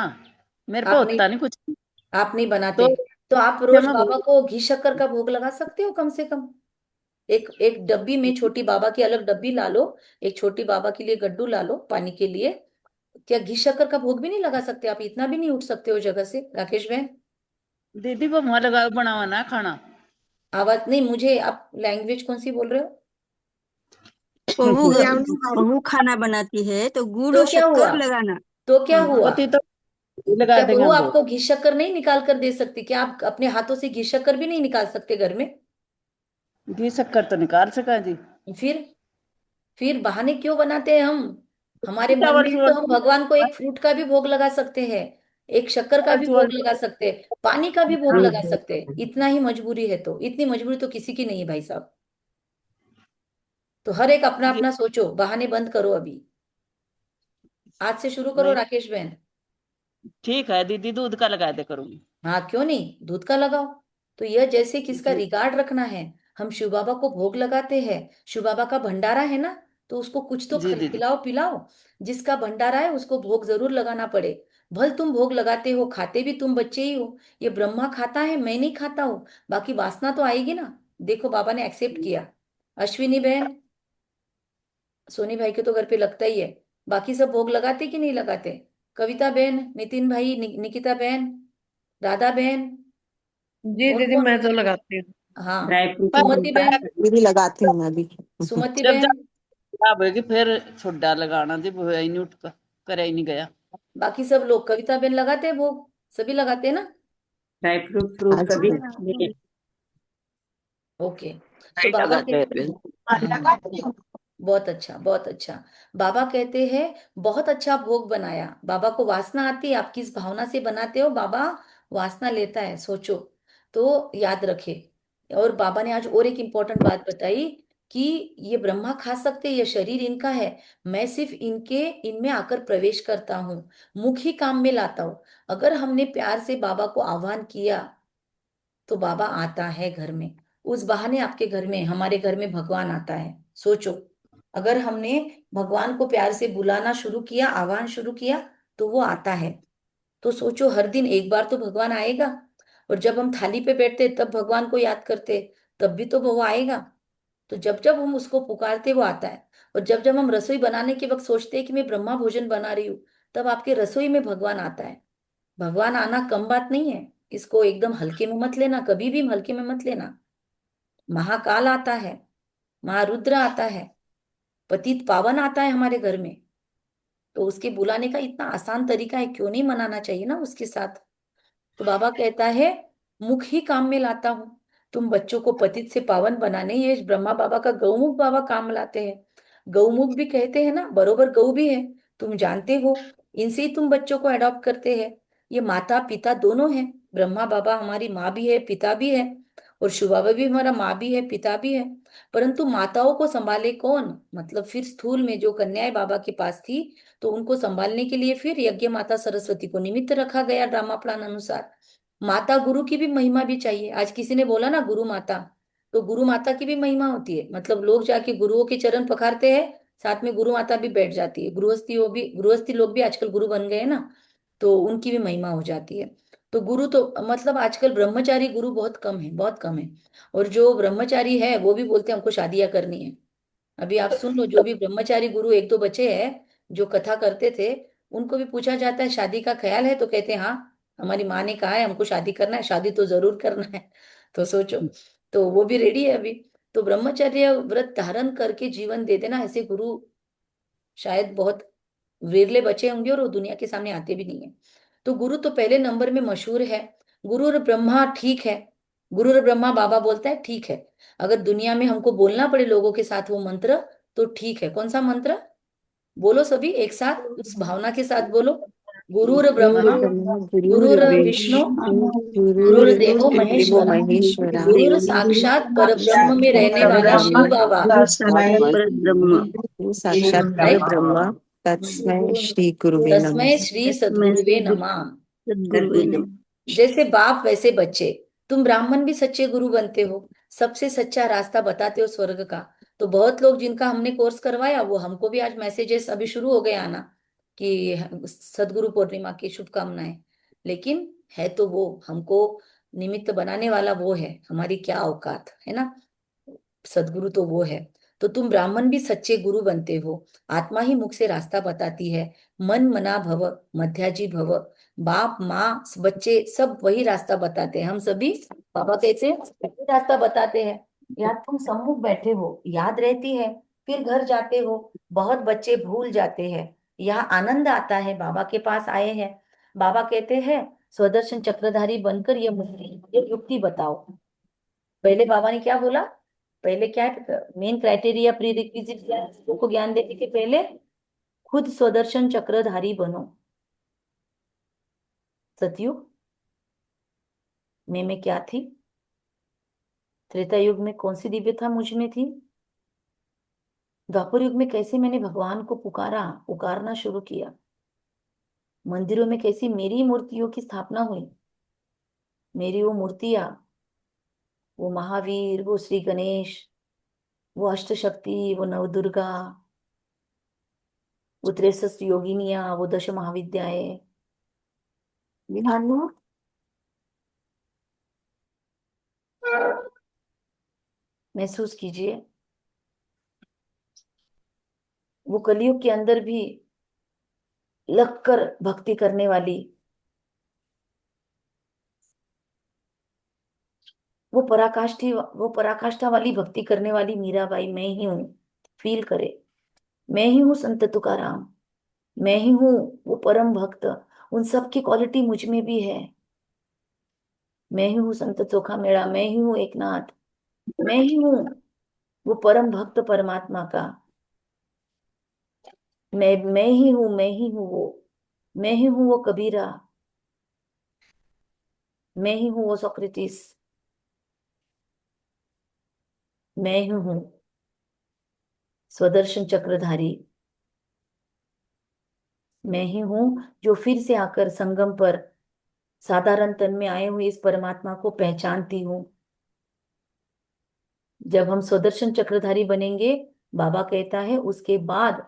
मेरे को आप नहीं, होता नहीं कुछ। आप नहीं तो बनाते? तो आप ऐसे रोज में बाबा भोग, को घी शक्कर का भोग लगा सकते हो कम से कम। एक एक डब्बी में, छोटी बाबा की अलग डब्बी ला लो, एक छोटी बाबा के लिए गड्डू ला लो पानी के लिए। क्या घी शक्कर का भोग भी नहीं लगा सकते आप? इतना भी नहीं उठ सकते हो जगह से, राकेश बहन? दीदी बहुआ लगा बनावा ना खाना। आवाज नहीं, मुझे आप लैंग्वेज कौन सी बोल रहे हो? पहू बिरयानी वाली। पहू खाना बनाती है तो गुड़ तो और क्या हुआ? शक्कर लगाना। तो क्या हाँ, हुआ? पति तो लगा क्या देंगे बहू हम भोग। आपको घी शक्कर नहीं निकाल कर दे सकती? क्या आप अपने हाथों से घी शक्कर भी नहीं निकाल सकते घर में? घी शक्कर तो निकाल सका जी। फिर फिर बहाने क्यों बनाते हैं हम? हमारे मन चावल में है चुवल तो हम भगवान को एक फ्रूट का भी भोग लगा सकते हैं, एक शक्कर का चावल भी चुवल भोग लगा सकते हैं, पानी का भी भोग लगा सकते हैं। इतना ही मजबूरी है तो, इतनी मजबूरी तो किसी की नहीं है भाई साहब। तो हर एक अपना ये अपना सोचो, बहाने बंद करो अभी। आज से शुरू करो नहीं, राकेश बहन। ठीक है दीदी, दूध का लगा दे करूंगी। हाँ क्यों नहीं, दूध का लगाओ। तो यह जैसे किसका जी रिगार्ड रखना है, हम शिव बाबा को भोग लगाते हैं, शिव बाबा का भंडारा है ना, तो उसको कुछ तो जी दीदी। खिलाओ पिलाओ। जिसका भंडारा है उसको भोग जरूर लगाना पड़े। भल तुम भोग लगाते हो, खाते भी तुम बच्चे ही हो। ये ब्रह्मा खाता है, मैं नहीं खाता हूँ, बाकी वासना तो आएगी ना। देखो बाबा ने एक्सेप्ट किया। अश्विनी बहन, सोनी भाई के तो घर पे लगता ही है। बाकी सब भोग लगाते कि नहीं लगाते? कविता बहन, नितिन भाई, निकिता बहन, राधा बहन, जी कौन दीदी कौन? मैं तो लगाती हूँ। हाँ ड्राई फ्रूट सुमति बहन, ये भी लगाती हूँ मैं अभी। सुमति जब बहन, जब खराब होगी फिर छोड़ा लगाना थी, वो ही नहीं उठ करे ही नहीं गया। बाकी सब लोग, कविता बहन लगाते हैं भोग, सभी लगाते हैं ना? ड्राई फ्रूट हाँ फ्रूट जी। कभी ओके। तो नहीं बाबा लगाते हैं कहते बहन। लगाती हूँ। बहुत अच्छा, बहुत अच्छा। बाबा कहते हैं बहुत अच्छा भोग बनाया। बाबा को वासना आती है, आप किस भावना से बनाते हो बाबा वासना लेता है, सोचो तो याद रखे। और बाबा ने आज और एक इम्पोर्टेंट बात बताई कि ये ब्रह्मा खा सकते, ये शरीर इनका है, मैं सिर्फ इनमें आकर प्रवेश करता हूँ, मुख ही काम में लाता हूँ। अगर हमने प्यार से बाबा को आह्वान किया तो बाबा आता है घर में, उस बहाने आपके घर में, हमारे घर में भगवान आता है। सोचो, अगर हमने भगवान को प्यार से बुलाना शुरू किया, आह्वान शुरू किया, तो वो आता है। तो सोचो, हर दिन एक बार तो भगवान आएगा। और जब हम थाली पे बैठते तब भगवान को याद करते, तब भी तो वो आएगा। तो जब जब हम उसको पुकारते वो आता है। और जब जब हम रसोई बनाने के वक्त सोचते हैं कि मैं ब्रह्मा भोजन बना रही हूँ, तब आपके रसोई में भगवान आता है। भगवान आना कम बात नहीं है, इसको एकदम हल्के में मत लेना, कभी भी हल्के में मत लेना। महाकाल आता है, महारुद्र आता है, पतित पावन आता है हमारे घर में। तो उसके बुलाने का इतना आसान तरीका है, क्यों नहीं मनाना चाहिए ना उसके साथ। तो बाबा कहता है मुख ही काम में लाता हूं। तुम बच्चों को पतित से पावन बनाने, ये ब्रह्मा बाबा का गौमुख बाबा काम लाते हैं। गौमुख भी कहते हैं ना, बरोबर गौ भी है, तुम जानते हो, इनसे ही तुम बच्चों को अडॉप्ट करते हैं। ये माता पिता दोनों हैं। ब्रह्मा बाबा हमारी माँ भी है, पिता भी है, और शिव बाबा भी हमारा माँ भी है, पिता भी है। परंतु माताओं को संभाले कौन? मतलब फिर स्थूल में जो कन्याएं बाबा के पास थी, तो उनको संभालने के लिए फिर यज्ञ माता सरस्वती को निमित्त रखा गया ड्रामा प्लान अनुसार। माता गुरु की भी महिमा भी चाहिए। आज किसी ने बोला ना गुरु माता, तो गुरु माता की भी महिमा होती है। मतलब लोग जाके गुरुओं के चरण पखारते हैं, साथ में गुरु माता भी बैठ जाती है। गृहस्थी लोग भी आजकल गुरु बन गए हैं ना, तो उनकी भी महिमा हो जाती है। तो गुरु तो मतलब आजकल ब्रह्मचारी गुरु बहुत कम है, बहुत कम है। और जो ब्रह्मचारी है वो भी बोलते हैं हमको शादियां करनी है। अभी आप सुन लो, जो भी ब्रह्मचारी गुरु एक दो बचे हैं जो कथा करते थे, उनको भी पूछा जाता है शादी का ख्याल है, तो कहते हैं हाँ, हमारी माँ ने कहा है हमको शादी करना है, शादी तो जरूर करना है। तो सोचो, तो वो भी रेडी है अभी। तो ब्रह्मचर्य व्रत धारण करके जीवन दे देना, ऐसे गुरु शायद बहुत विरले बचे होंगे, और वो दुनिया के सामने आते भी नहीं है। तो गुरु तो पहले नंबर में मशहूर है। गुरु और ब्रह्मा ठीक है, गुरु और ब्रह्मा बाबा बोलता है ठीक है। अगर दुनिया में हमको बोलना पड़े लोगों के साथ वो मंत्र, तो ठीक है। कौन सा मंत्र? बोलो सभी एक साथ, उस भावना के साथ बोलो। गुरुर गुरुर् ब्रह्मा, ब्रह्मा गुरुर गुरुर् विष्णु, विष्णु गुरुर्देवो गुरुर्देवो महेश्वरा, महेश्वरा गुरुर साक्षात पर ब्रह्म में रहने वाला शिव बाबा। गुरु साक्षात पर ब्रह्म गुरु साक्षात राइट, परब्रह्म तस्मै श्री गुरुवे तस्मै नमः। श्री मैं सद्गुरुवे श्री नमः। सदगुरु नमः। जैसे बाप वैसे बच्चे, तुम ब्राह्मण भी सच्चे गुरु बनते हो, सबसे सच्चा रास्ता बताते हो स्वर्ग का। तो बहुत लोग जिनका हमने कोर्स करवाया, वो हमको भी आज मैसेजेस अभी शुरू हो गए आना कि सदगुरु पूर्णिमा की शुभकामनाएं। लेकिन है तो वो हमको निमित्त बनाने वाला वो है, हमारी क्या औकात है ना। सदगुरु तो वो है। तो तुम ब्राह्मण भी सच्चे गुरु बनते हो। आत्मा ही मुख से रास्ता बताती है। मन मना भव, मध्याजी भव, बाप माँ बच्चे सब वही रास्ता बताते हैं। हम सभी बाबा कहते हैं वही रास्ता बताते हैं। यहाँ तुम सम्मुख बैठे हो, याद रहती है, फिर घर जाते हो, बहुत बच्चे भूल जाते हैं। यहाँ आनंद आता है, बाबा के पास आए हैं। बाबा कहते हैं स्वदर्शन चक्रधारी बनकर ये युक्ति बताओ। पहले बाबा ने क्या बोला? पहले क्या है मेन क्राइटेरिया, प्री रिक्विजिट क्या है लोगों को ज्ञान देने के पहले? खुद स्वदर्शन चक्रधारी बनो। सतयुग में मैं क्या थी? त्रेता युग में कौन सी दिव्यता मुझ में थी? द्वापर युग में कैसे मैंने भगवान को पुकारना शुरू किया? मंदिरों में कैसी मेरी मूर्तियों की स्थापना हुई? मेरी वो मूर्तियां, वो महावीर, वो श्री गणेश, वो अष्टशक्ति, वो नवदुर्गा, वो 63 योगिनियां, वो 10 महाविद्याएं। विहानो महसूस कीजिए, वो कलयुग के अंदर भी लगकर भक्ति करने वाली वो पराकाष्ठा वाली भक्ति करने वाली मीराबाई मैं ही हूँ, फील करे। मैं ही हूँ संत तुकाराम, मैं ही हूँ वो परम भक्त, उन सब की क्वालिटी मुझ में भी है। मैं ही हूँ संत चोखा मेरा, मैं ही हूँ एकनाथ, मैं ही हूँ वो परम भक्त परमात्मा का। मैं ही हूँ, मैं ही हूँ वो, मैं ही हूँ वो कबीरा, मैं ही हूँ वो सोक्रेटिस, मैं ही हूँ स्वदर्शन चक्रधारी, मैं ही हूँ जो फिर से आकर संगम पर साधारण तन में आए हुए इस परमात्मा को पहचानती हूँ। जब हम स्वदर्शन चक्रधारी बनेंगे, बाबा कहता है, उसके बाद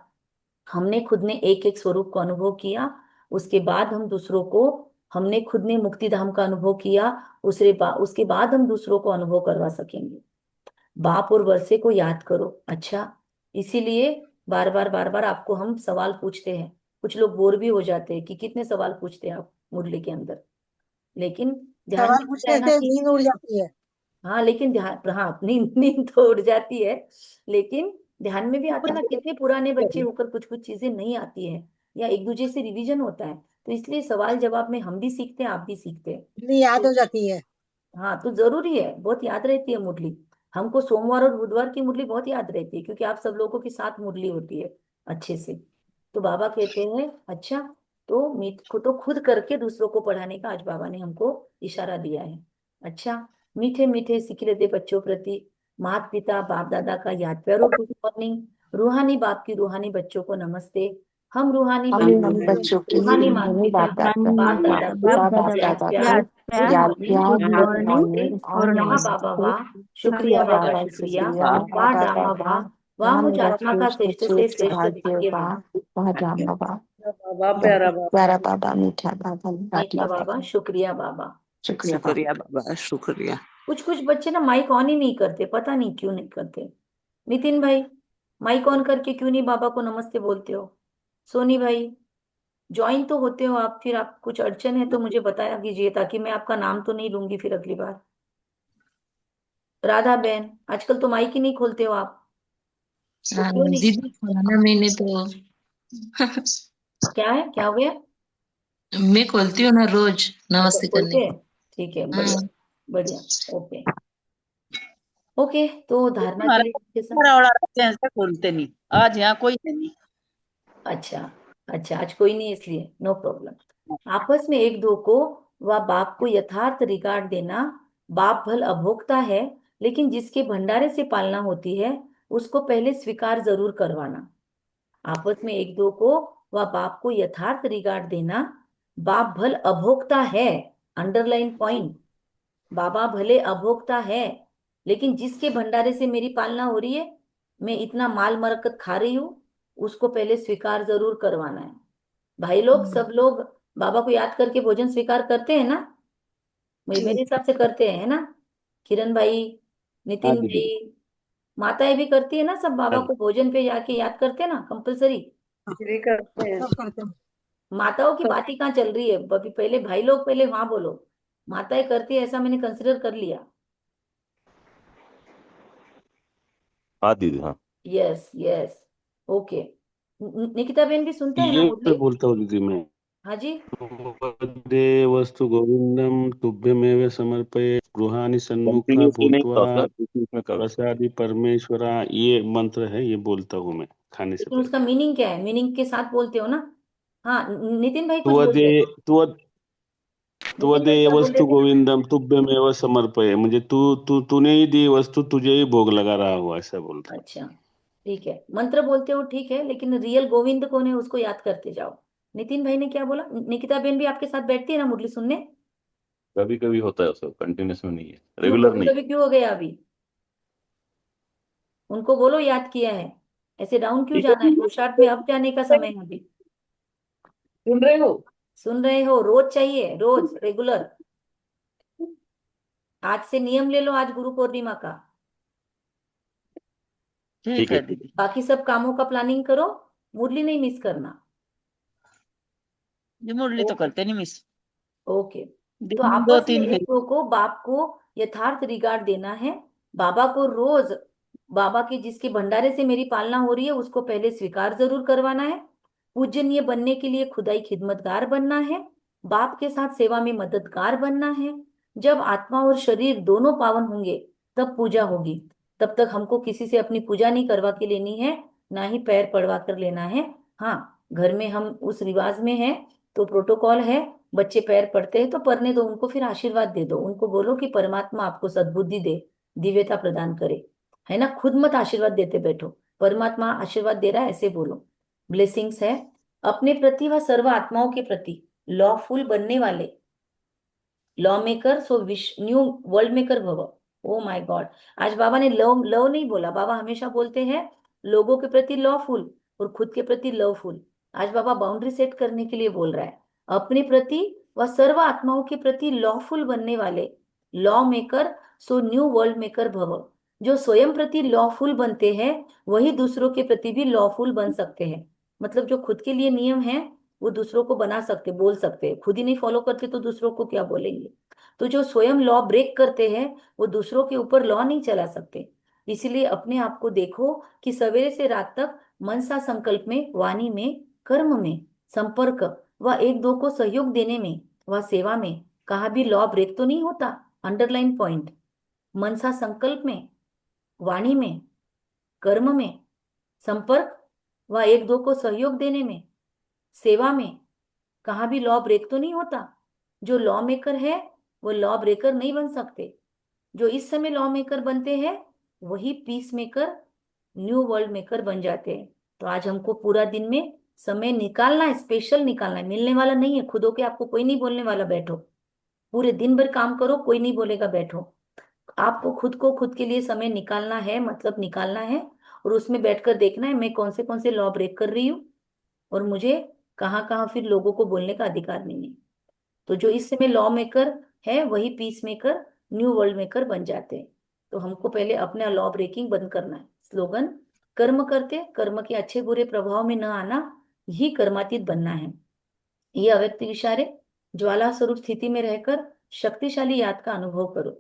हमने खुद ने एक एक स्वरूप को अनुभव किया, उसके बाद हम दूसरों को, हमने खुद ने मुक्ति धाम का अनुभव किया, उसके बाद हम दूसरों को अनुभव करवा सकेंगे। बाप और वर्षे को याद करो। अच्छा, इसीलिए बार बार आपको हम सवाल पूछते हैं। कुछ लोग बोर भी हो जाते हैं कि कितने सवाल पूछते हैं आप मुरली के अंदर, लेकिन ध्यान में सवाल आता पूछने है ना से कि नींद उड़ जाती है। हाँ, लेकिन ध्यान, हाँ, नींद नींद तो उड़ जाती है, लेकिन ध्यान में भी आता है ना, कितने पुराने बच्चे होकर कुछ कुछ चीजें नहीं आती है, या एक दूसरे से रिवीजन होता है, तो इसलिए सवाल जवाब में हम भी सीखते हैं, आप भी सीखते हैं। इतनी याद हो जाती है। हाँ, तो जरूरी है, बहुत याद रहती है मुरली। हमको सोमवार और बुधवार की मुरली बहुत याद रहती है, क्योंकि आप सब लोगों के साथ मुरली होती है अच्छे से। तो बाबा कहते हैं, अच्छा, तो मीठ को तो खुद करके दूसरों को पढ़ाने का आज बाबा ने हमको इशारा दिया है। अच्छा, मीठे मीठे सिखिलते बच्चों प्रति माता पिता बाप दादा का याद प्यारो गुड मॉर्निंग। रूहानी बाप की रूहानी बच्चों को नमस्ते। हम रूहानी हम बाप हम बच्चों की रूहानी माता रूहानी पिता बाप दादा को बाप याद दादा प्यार को गुड याद मॉर्निंग प्यार और गुड नमस्ते। मॉर्निंग और वाह नमस्ते। बाबा वाह, शुक्रिया शुक्रिया बाबा बाबा, शुक्रिया, शुक्रिया वाह बाबा डामा बाबा, वाह, वाह मुझ आत्मा का श्रेष्ठ से श्रेष्ठ श्रेष्ठ भाग्य भाग्य बा, वाह। वह जान बाबा, बाबा प्यारा बाबा। प्यारा बाबा, मीठा बाबा, मीठा लाडला बाबा, बाबा। शुक्रिया बाबा। शुक्रिया बाबा। शुक्रिया बाबा, शुक्रिया। कुछ बच्चे ना माइक ऑन ही नहीं करते, पता नहीं क्यों नहीं करते। नितिन भाई, माइक ऑन करके क्यों नहीं बाबा को नमस्ते बोलते हो? सोनी भाई, ज्वाइन तो होते हो आप, फिर आप कुछ अड़चन है तो मुझे बताया कीजिए, ताकि मैं आपका नाम तो नहीं लूंगी फिर अगली बार। राधा बहन, आजकल तो माइक ही नहीं खोलते हो आप, तो हाँ क्यों नहीं? दीदी, खोलना मैंने तो क्या है, क्या हो गया? मैं खोलती हूँ ना रोज अच्छा, नमस्ते करने खोलते हैं, को। ठीक है, हाँ। बढ़िया बढ़िया। ओके ओके, तो धारणा के हमारा लिए कैसा? बड़ा बड़ा रहते हैं, ऐसे खोलते नहीं। आज यहाँ कोई है नहीं। अच्छा अच्छा, आज कोई नहीं इसलिए नो प्रॉब्लम। आपस में एक दो को व बाप को यथार्थ रिगार्ड देना। बाप भल अभोक्ता है, लेकिन जिसके भंडारे से पालना होती है उसको पहले स्वीकार जरूर करवाना। आपस में एक दो को व बाप को यथार्थ रिगार्ड देना। बाप भल अभोक्ता है, अंडरलाइन पॉइंट। बाबा भले अभोक्ता है, लेकिन जिसके भंडारे से मेरी पालना हो रही है, मैं इतना माल मरकत खा रही हूँ, उसको पहले स्वीकार जरूर करवाना है। भाई लोग, सब लोग बाबा को याद करके भोजन स्वीकार करते हैं ना? मेरे हिसाब से करते हैं, है ना? किरण भाई, हाँ नितिन दीदी। भाई, माताएं भी करती है ना, सब बाबा हाँ। को भोजन पे जाके याद करते हैं ना, कंपलसरी। भी करते हैं। सब करते हैं। माताओं की बात ही कहाँ चल रही है अभी? पहले भाई लोग, पहले वहां बोलो। माताएं करती है ऐसा मैंने कंसिडर कर लिया। हाँ दीदी, हाँ। Yes yes, okay. निकिता बहन भी सुनते हैं ना ये मुरली? बोलता हूँ दीदी मैं। हाँ जी। दे वस्तु गोविंदम तुभ्यमेव समर्पये गृहाणि सन्मुखा कंटिन्यूसली नहीं भूत्वा होता, बीच बीच में करो। प्रसादि परमेश्वरा, ये मंत्र है, ये बोलता हूँ मैं खाने से लेकिन पहले। उसका मीनिंग क्या है? मीनिंग के साथ बोलते हो ना? हाँ, नितिन भाई कुछ बोल तुवदे रहे थे। तुव नितिन तुवदे भाई क्या बोल रहे वस्तु थे? गोविंदम तुभ्यमेव समर्पये, मुझे तूने ही दी वस्तु, तुझे ही भोग लगा रहा हुआ, ऐसा बोलता अच्छा, ठीक है, मंत्र बोलते हो, ठीक है, लेकिन रियल गोविंद कौन है उसको याद करते जाओ। नितिन भाई ने क्या बोला? निकिता बहन भी आपके साथ बैठती है ना मुरली सुनने? हूँ। कभी कभी होता है, सब कंटिन्यूस में नहीं है, क्यों रेगुलर कभी नहीं। कभी क्यों हो गया अभी? उनको बोलो याद किया है, ऐसे डाउन क्यों जाना है? पुरुषार्थ में अब जाने का समय है अभी। सुन रहे हो? सुन रहे हो? रोज चाहिए, रोज रेगुलर। आज से नियम ले लो, आज गुरु पूर्णिमा का। ठीक ठीक है है। दीदी। बाकी सब कामों का प्लानिंग करो, मुरली नहीं मिस करना। ये मुरली तो ओके करते नहीं मिस। ओके। तो दिन में दो आपस में तीन एक फिर दो को बाप को यथार्थ रिगार्ड देना है। बाबा को रोज, बाबा के जिसके भंडारे से मेरी पालना हो रही है उसको पहले स्वीकार जरूर करवाना है। पूजनीय बनने के लिए खुदाई खिदमतगार बनना है। बाप के साथ सेवा में मददगार बनना है। जब आत्मा और शरीर दोनों पावन होंगे तब पूजा होगी। तब तक हमको किसी से अपनी पूजा नहीं करवा के लेनी है, ना ही पैर पड़वा कर लेना है। हाँ, घर में हम उस रिवाज में हैं तो प्रोटोकॉल है, बच्चे पैर पड़ते हैं तो पढ़ने दो उनको, फिर आशीर्वाद दे दो उनको, बोलो कि परमात्मा आपको सद्बुद्धि दे, दिव्यता प्रदान करे, है ना। खुद मत आशीर्वाद देते बैठो, परमात्मा आशीर्वाद दे रहा है ऐसे बोलो। ब्लेसिंग्स है। अपने प्रति व सर्व आत्माओं के प्रति लॉफुल बनने वाले, law maker so wish new world maker भव। ओ माय गॉड, आज बाबा ने लव लव नहीं बोला, बाबा हमेशा बोलते हैं लोगों के प्रति लॉफुल और खुद के प्रति लवफुल। आज बाबा बाउंड्री सेट करने के लिए बोल रहा है। अपने प्रति व सर्व आत्माओं के प्रति लॉफुल बनने वाले, law maker so new world maker भव। जो स्वयं प्रति लॉफुल बनते हैं वही दूसरों के प्रति भी लॉफुल बन सकते हैं। मतलब जो खुद के लिए नियम है वो दूसरों को बना सकते, बोल सकते हैं। खुद ही नहीं फॉलो करते तो दूसरों को क्या बोलेंगे। तो जो स्वयं लॉ ब्रेक करते हैं वो दूसरों के ऊपर लॉ नहीं चला सकते। इसीलिए अपने आप को देखो कि सवेरे से रात तक मनसा संकल्प में, वाणी में, कर्म में, संपर्क व एक दो को सहयोग देने में व सेवा में कहा भी लॉ ब्रेक तो नहीं होता। अंडरलाइन पॉइंट, मनसा संकल्प में, वाणी में, कर्म में, संपर्क व एक दो को सहयोग देने में, सेवा में कहा भी लॉ ब्रेक तो नहीं होता। जो लॉ मेकर है वो लॉ ब्रेकर नहीं बन सकते। जो इस समय लॉ मेकर बनते हैं वही peace maker, new world maker बन जाते हैं। तो आज हमको पूरा दिन में समय निकालना है, स्पेशल निकालना है, मिलने वाला नहीं है। खुद होके आपको कोई नहीं बोलने वाला बैठो, पूरे दिन भर काम करो, कोई नहीं बोलेगा बैठो। आपको खुद को खुद के लिए समय निकालना है, मतलब निकालना है, और उसमें बैठकर देखना है मैं कौन से लॉ ब्रेक कर रही हूँ और मुझे कहाँ कहाँ फिर लोगों को बोलने का अधिकार नहीं है। तो जो इस समय लॉ मेकर है वही peace maker, new world maker बन जाते हैं। तो हमको पहले अपना लॉ ब्रेकिंग बंद करना है। स्लोगन, कर्म करते कर्म के अच्छे बुरे प्रभाव में न आना, यही कर्मातीत बनना है। ये अव्यक्त विचारे ज्वाला स्वरूप स्थिति में रहकर शक्तिशाली याद का अनुभव करो।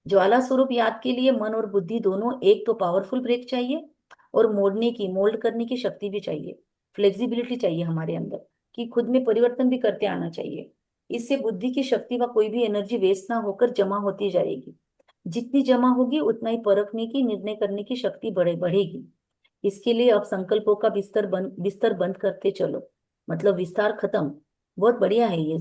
ज्वाला स्वरूप याद के लिए मन और बुद्धि दोनों एक तो पावरफुल ब्रेक चाहिए और मोड़ने की, मोल्ड करने की शक्ति भी चाहिए। फ्लेक्सिबिलिटी चाहिए हमारे अंदर कि खुद में परिवर्तन भी करते आना चाहिए। इससे बुद्धि की शक्ति व कोई भी एनर्जी वेस्ट ना होकर जमा होती जाएगी। जितनी जमा होगी उतना ही परखने की, निर्णय करने की शक्ति बढ़ेगी। इसके लिए अब संकल्पों का बिस्तर बंद करते चलो, मतलब विस्तार खत्म। बहुत बढ़िया है ये।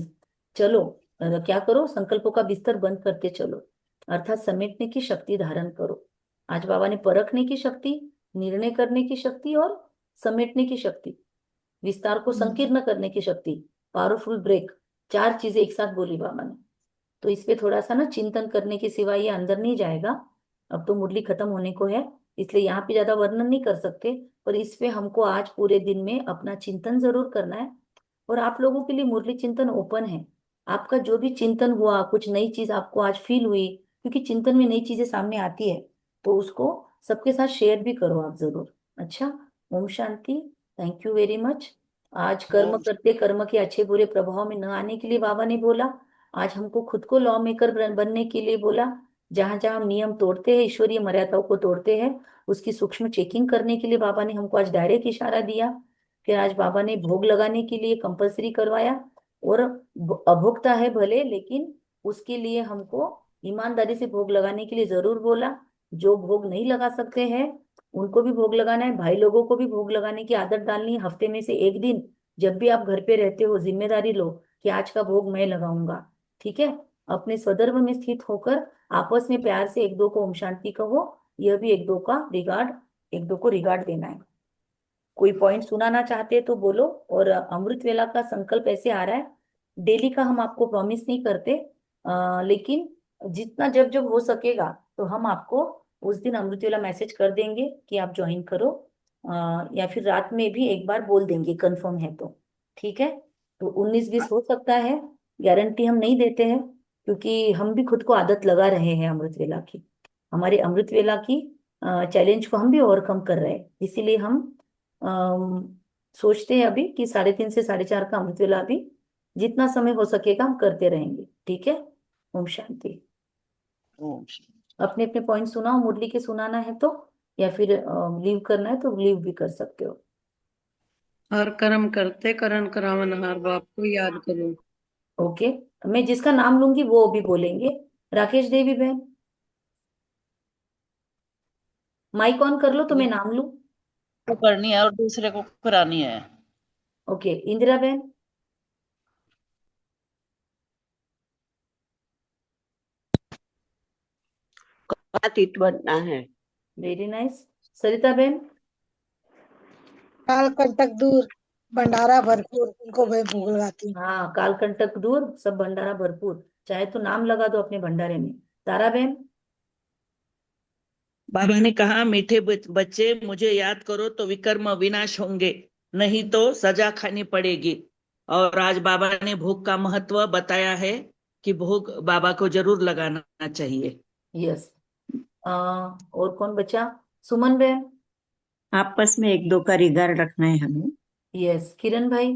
चलो क्या करो, संकल्पों का बिस्तर बंद करते चलो, अर्थात समेटने की शक्ति धारण करो। आज बाबा ने परखने की शक्ति, निर्णय करने की शक्ति और समेटने की शक्ति, विस्तार को संकीर्ण करने की शक्ति, पावरफुल ब्रेक, 4 चीजें एक साथ बोली बाबा ने। तो इस पे थोड़ा सा ना चिंतन करने के सिवा ये अंदर नहीं जाएगा। अब तो मुरली खत्म होने को है, इसलिए यहाँ पे ज्यादा वर्णन नहीं कर सकते, पर इस पे हमको आज पूरे दिन में अपना चिंतन जरूर करना है। और आप लोगों के लिए मुरली चिंतन ओपन है। आपका जो भी चिंतन हुआ, कुछ नई चीज आपको आज फील हुई, क्योंकि चिंतन में नई चीजें सामने आती है, तो उसको सबके साथ शेयर भी करो आप जरूर। अच्छा, ओम शांति। Thank you very much. आज कर्म करते कर्म के अच्छे बुरे प्रभाव में न आने के लिए बाबा ने बोला। आज हमको खुद को लॉ मेकर बनने के लिए बोला। जहां जहां हम नियम तोड़ते हैं, ईश्वरीय मर्यादाओं को तोड़ते हैं, उसकी सूक्ष्म चेकिंग करने के लिए बाबा ने हमको आज डायरेक्ट इशारा दिया। फिर आज बाबा ने भोग लगाने के लिए कंपलसरी करवाया, और अभोक्ता है भले, लेकिन उसके लिए हमको ईमानदारी से भोग लगाने के लिए जरूर बोला। जो भोग नहीं लगा सकते हैं उनको भी भोग लगाना है, भाई लोगों को भी भोग लगाने की आदत डालनी है। हफ्ते में से एक दिन जब भी आप घर पे रहते हो जिम्मेदारी लो कि आज का भोग मैं लगाऊंगा, ठीक है। अपने स्वधर्म में स्थित होकर आपस में प्यार से एक दो को ओम शांति कहो। यह भी एक दो को रिगार्ड देना है। कोई पॉइंट सुनाना चाहते हैं तो बोलो। और अमृत वेला का संकल्प ऐसे आ रहा है, डेली का हम आपको प्रॉमिस नहीं करते, लेकिन जितना जब जब हो सकेगा तो हम आपको उस दिन अमृत वेला मैसेज कर देंगे कि आप ज्वाइन करो, या फिर रात में भी एक बार बोल देंगे कंफर्म है तो, ठीक है। तो 19-20 हो सकता है, गारंटी हम नहीं देते हैं, क्योंकि हम भी खुद को आदत लगा रहे हैं अमृत वेला की। हमारे अमृत वेला की चैलेंज को हम भी ओवरकम कर रहे हैं। इसीलिए हम सोचते हैं अभी कि 3:30 से 4:30 का अमृत वेला अभी जितना समय हो सकेगा हम करते रहेंगे, ठीक है। ओम शांति। ओम अपने अपने पॉइंट सुनाओ, मुरली के सुनाना है तो, या फिर लीव करना है तो लीव भी कर सकते हो। हर कर्म करते करण करावनहार, बाप को याद करो। ओके, मैं जिसका नाम लूंगी वो भी बोलेंगे। राकेश देवी बहन, माइक ऑन कर लो तो मैं नाम लूं। को करनी है और दूसरे को करानी है। ओके, इंदिरा बहन। अतीत बनना है। Very nice. सरिता बहन। काल कंटक दूर, भंडारा भरपूर, उनको मैं भोग लगाती हूँ। हाँ, कालकंटक दूर, सब भंडारा भरपूर, चाहे तो नाम लगा दो अपने भंडारे में। तारा बहन। बाबा ने कहा, मीठे बच्चे मुझे याद करो तो विकर्म विनाश होंगे, नहीं तो सजा खानी पड़ेगी। और आज बाबा ने भोग का महत्व बताया है कि भोग बाबा को जरूर लगाना चाहिए। यस। और कौन बचा? सुमन बहन। आपस में एक दो का रिगार्ड रखना है हमें। यस। किरण भाई।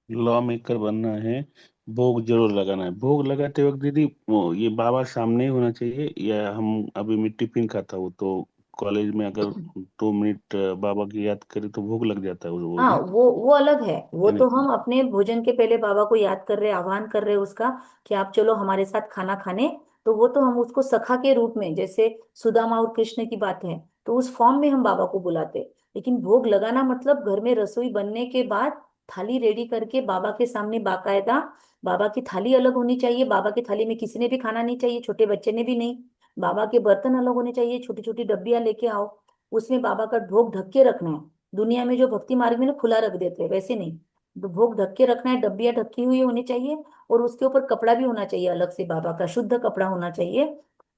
लॉ मेकर बनना है, भोग जरूर लगाना है। भोग लगाते वक्त दीदी वो ये बाबा सामने ही होना चाहिए, या हम अभी मैं टिफिन खाता हूँ तो कॉलेज में अगर 2 मिनट बाबा की याद करें तो भोग लग जाता है वो हाँ, भी वो अलग है। वो है तो नहीं? हम अपने भोजन के पहले बाबा को याद कर रहे, आह्वान कर रहे उसका, कि आप चलो हमारे साथ खाना खाने। तो वो तो हम उसको सखा के रूप में, जैसे सुदामा और कृष्ण की बात है, तो उस फॉर्म में हम बाबा को बुलाते। लेकिन भोग लगाना मतलब घर में रसोई बनने के बाद थाली रेडी करके बाबा के सामने बाकायदा, बाबा की थाली अलग होनी चाहिए, बाबा की थाली में किसी ने भी खाना नहीं चाहिए, छोटे बच्चे ने भी नहीं। बाबा के बर्तन अलग होने चाहिए, छोटी छोटी डब्बियां लेके आओ, उसमें बाबा का भोग ढक के रखना है। दुनिया में जो भक्ति मार्ग में ना खुला रख देते हैं, वैसे नहीं। तो भोग ढक के रखना है, डब्बियां ढकी हुई होनी चाहिए, और उसके ऊपर कपड़ा भी होना चाहिए अलग से, बाबा का शुद्ध कपड़ा होना चाहिए।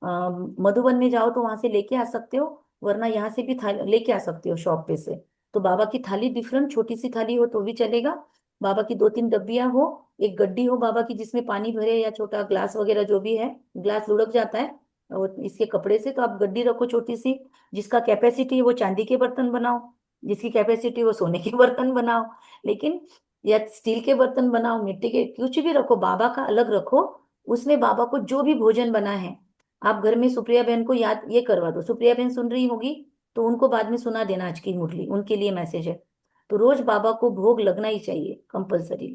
मधुबन में जाओ तो वहां से लेके आ सकते हो, वरना यहाँ से भी थाली लेके आ सकते हो शॉप पे से। तो बाबा की थाली डिफरेंट, छोटी सी थाली हो तो भी चलेगा। बाबा की 2-3 डब्बियां हो, एक गड्डी हो बाबा की जिसमें पानी भरे, या छोटा ग्लास वगैरह जो भी है, ग्लास लुढ़क जाता है और इसके कपड़े से, तो आप गड्डी रखो छोटी सी। जिसका कैपेसिटी है वो चांदी के बर्तन बनाओ, जिसकी कैपेसिटी वो सोने के बर्तन बनाओ, लेकिन या स्टील के बर्तन बनाओ, मिट्टी के, कुछ भी रखो, बाबा का अलग रखो। उसमें बाबा को जो भी भोजन बना है, आप घर में सुप्रिया बहन को याद ये करवा दो, सुप्रिया बहन सुन रही होगी तो उनको बाद में सुना देना आज की मुरली, उनके लिए मैसेज है। तो रोज बाबा को भोग लगना ही चाहिए कंपलसरी।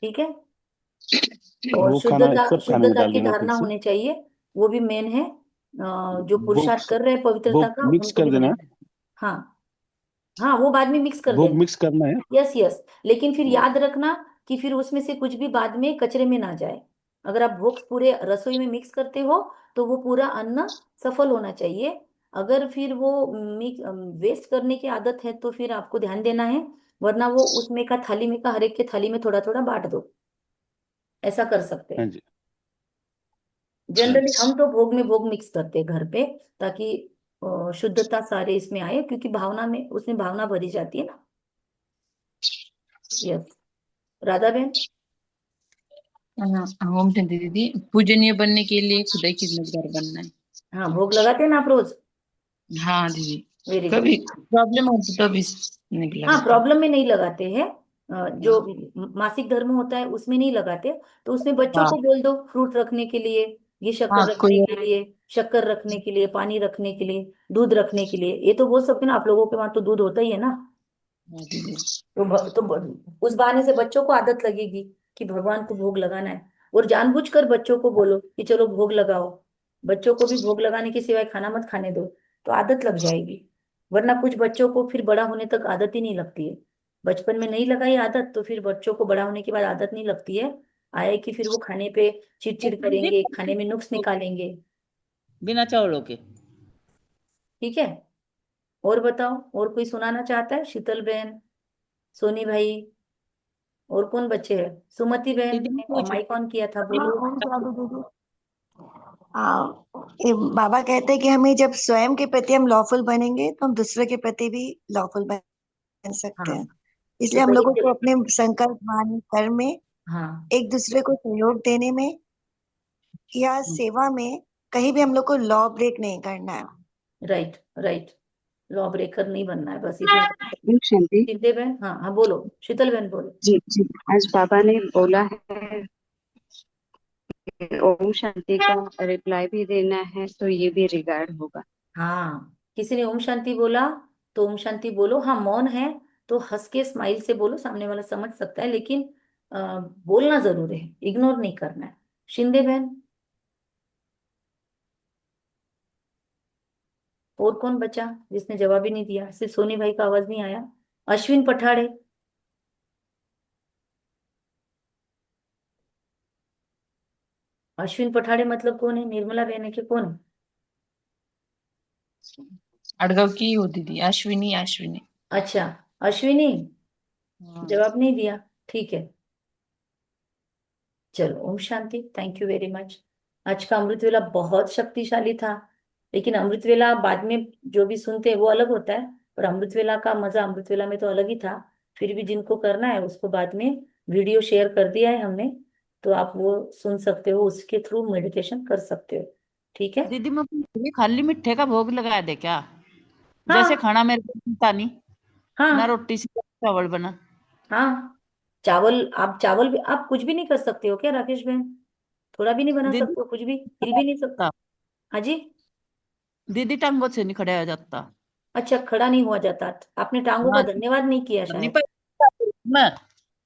ठीक है। और वो खाना शुद्धता, सब खाने में शुद्धता डाल की देना फिर धारणा से। होनी चाहिए, वो भी मेन है। जो भोग पुरुषार्थ कर रहे हैं पवित्रता भोग का, मिक्स उनको कर भी देना है। ध्यान। हाँ, हाँ, वो बाद में मिक्स कर भोग देना। मिक्स करना है। यस, यस, लेकिन फिर याद रखना कि फिर उसमें से कुछ भी बाद में कचरे में ना जाए। अगर आप भोग पूरे रसोई में मिक्स करते हो तो वो पूरा अन्न सफल होना चाहिए। अगर फिर वो वेस्ट करने की आदत है तो फिर आपको ध्यान देना है, वरना वो उसमें का थाली में का हर एक के थाली में थोड़ा थोड़ा बांट दो, ऐसा कर सकते हाँ हैं। जी। जनरली हम तो भोग में भोग मिक्स करते हैं घर पे, ताकि शुद्धता सारे इसमें आए, क्योंकि भावना में, उसमें भावना भरी जाती है ना। यस। राधा बहन। होम शांति दीदी, पूजनीय बनने के लिए खुदा की खिदमतगार बनना है। हाँ, भोग लगाते हैं ना आप रोज। हाँ दीदी, वेरी गुड। कभी प्रॉब्लम होती तो भी नहीं हाँ, लगाते। प्रॉब्लम में नहीं लगाते हैं। जो मासिक धर्म होता है उसमें नहीं लगाते, तो उसमें बच्चों हाँ को बोल दो फ्रूट रखने के लिए, ये हाँ, शक्कर रखने कोई के लिए, शक्कर रखने के लिए, पानी रखने के लिए, दूध रखने के लिए, ये तो बोल सकते हैं ना, आप लोगों के वहां तो दूध होता ही है ना। हाँ दीदी। उस बहाने से बच्चों को आदत लगेगी कि भगवान को भोग लगाना है। और जानबूझकर बच्चों को बोलो कि चलो भोग लगाओ, बच्चों को भी भोग लगाने के सिवाय खाना मत खाने दो, तो आदत लग जाएगी। वरना कुछ बच्चों को फिर बड़ा होने तक आदत ही नहीं लगती है। बचपन में नहीं लगाई आदत तो फिर बच्चों को बड़ा होने के बाद आदत नहीं लगती है, आए कि फिर वो खाने पे चिड़चिड़ करेंगे, खाने में नुक्स निकालेंगे। बिना चावलों के। ठीक है। और बताओ, और कोई सुनाना चाहता है? शीतल बहन, सोनी भाई, और कौन बच्चे हैं? सुमति बहन दीदी ने पूछ माइक ऑन किया था, हाँ, बोलो। ओम शांति दीदी। ये बाबा कहते हैं कि हमें जब स्वयं के प्रति हम लॉफुल बनेंगे तो हम दूसरे के प्रति भी लॉफुल बन सकते हाँ, हैं। तो इसलिए हम लोगों को अपने संकल्प वाणी कर्म में हाँ, एक दूसरे को सहयोग देने में या सेवा में कहीं भी हम लोग को लॉ ब्रेक नहीं करना है। राइट, राइट, लॉ ब्रेकर नहीं बनना है, बस इतना। ओम शांति। शीतल बहन, हाँ हाँ, बोलो शीतल बहन, बोलो। जी जी, आज बाबा ने बोला है ओम शांति का रिप्लाई भी देना है तो ये भी रिगार्ड होगा। हाँ, किसी ने ओम शांति बोला तो ओम शांति बोलो। हाँ, मौन है तो हंस के स्माइल से बोलो, सामने वाला समझ सकता है, लेकिन बोलना जरूर है, इग्नोर नहीं करना है। शिंदे बहन, और कौन बचा जिसने जवाब ही नहीं दिया? सिर्फ सोनी भाई का आवाज नहीं आया। अश्विन पठाड़े, अश्विन पठाड़े मतलब कौन है? निर्मला बहन है कि कौन? अड़गाव की हो दीदी, अश्विनी अश्विनी। अच्छा, अश्विनी हाँ। जवाब नहीं दिया, ठीक है। चलो, ओम शांति, थैंक यू वेरी मच। आज का अमृत वेला बहुत शक्तिशाली था, लेकिन अमृत वेला बाद में जो भी सुनते हैं वो अलग होता है, पर अमृत वेला का मजा अमृत वेला में तो अलग ही था। फिर भी जिनको करना है उसको बाद में वीडियो शेयर कर दिया है हमने, तो आप वो सुन सकते हो, उसके थ्रू मेडिटेशन कर सकते हो, ठीक है। दीदी मैं ये खाली मिठे का भोग लगाया दे क्या? हाँ जैसे खाना मेरे को मिलता नहीं ना, हाँ रोटी से चावल बना। हाँ, चावल, आप चावल भी, आप कुछ भी नहीं कर सकते हो क्या राकेश बहन? थोड़ा भी नहीं बना दीदी सकते हो? कुछ भी हिल भी नहीं सकते? हाँ जी। दीदी टांगों से नहीं खड़ा हो जाता। अच्छा, खड़ा नहीं हुआ जाता? आपने टांगों का हाँ, धन्यवाद नहीं किया नहीं शायद। पर मैं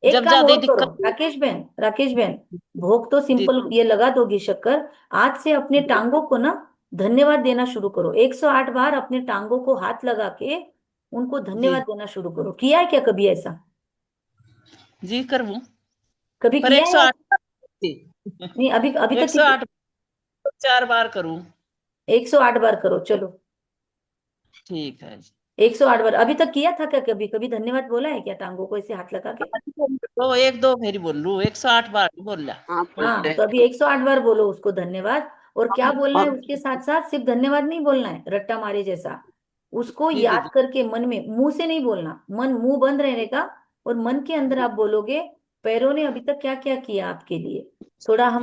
एक जब काम ज्यादा और करो दिक्कत राकेश बहन, राकेश बहन, भोग तो दीदी सिंपल ये लगा दोगी शक्कर, आज से अपने टांगों को ना धन्यवाद देना शुरू करो। 108 बार अपने टांगों को हाथ लगा के उनको जी धन्यवाद देना शुरू करो। किया है क्या कभी ऐसा? जी करऊं कभी पर किया है या 108 नहीं? अभी अभी तक किसी? 108 4 बार करूं। 108 बार करो, चलो। ठीक है जी। 108 बार अभी तक किया था क्या? कभी कभी धन्यवाद बोला है क्या टांगों को ऐसे हाथ लगा के? तो एक दो फेरी बोल लू, 108 बार नहीं बोल रहा। हाँ बोलते हाँ, तो हैं। अभी 108 बार बोलो उसको धन्यवाद। और क्या बोलना है और उसके साथ साथ? सिर्फ धन्यवाद नहीं बोलना है रट्टा मारे जैसा, उसको जी याद दीदी करके मन में, मुंह से नहीं बोलना, मन मुंह बंद रहने का, और मन के अंदर आप बोलोगे पैरों ने अभी तक क्या क्या किया आपके लिए। थोड़ा हम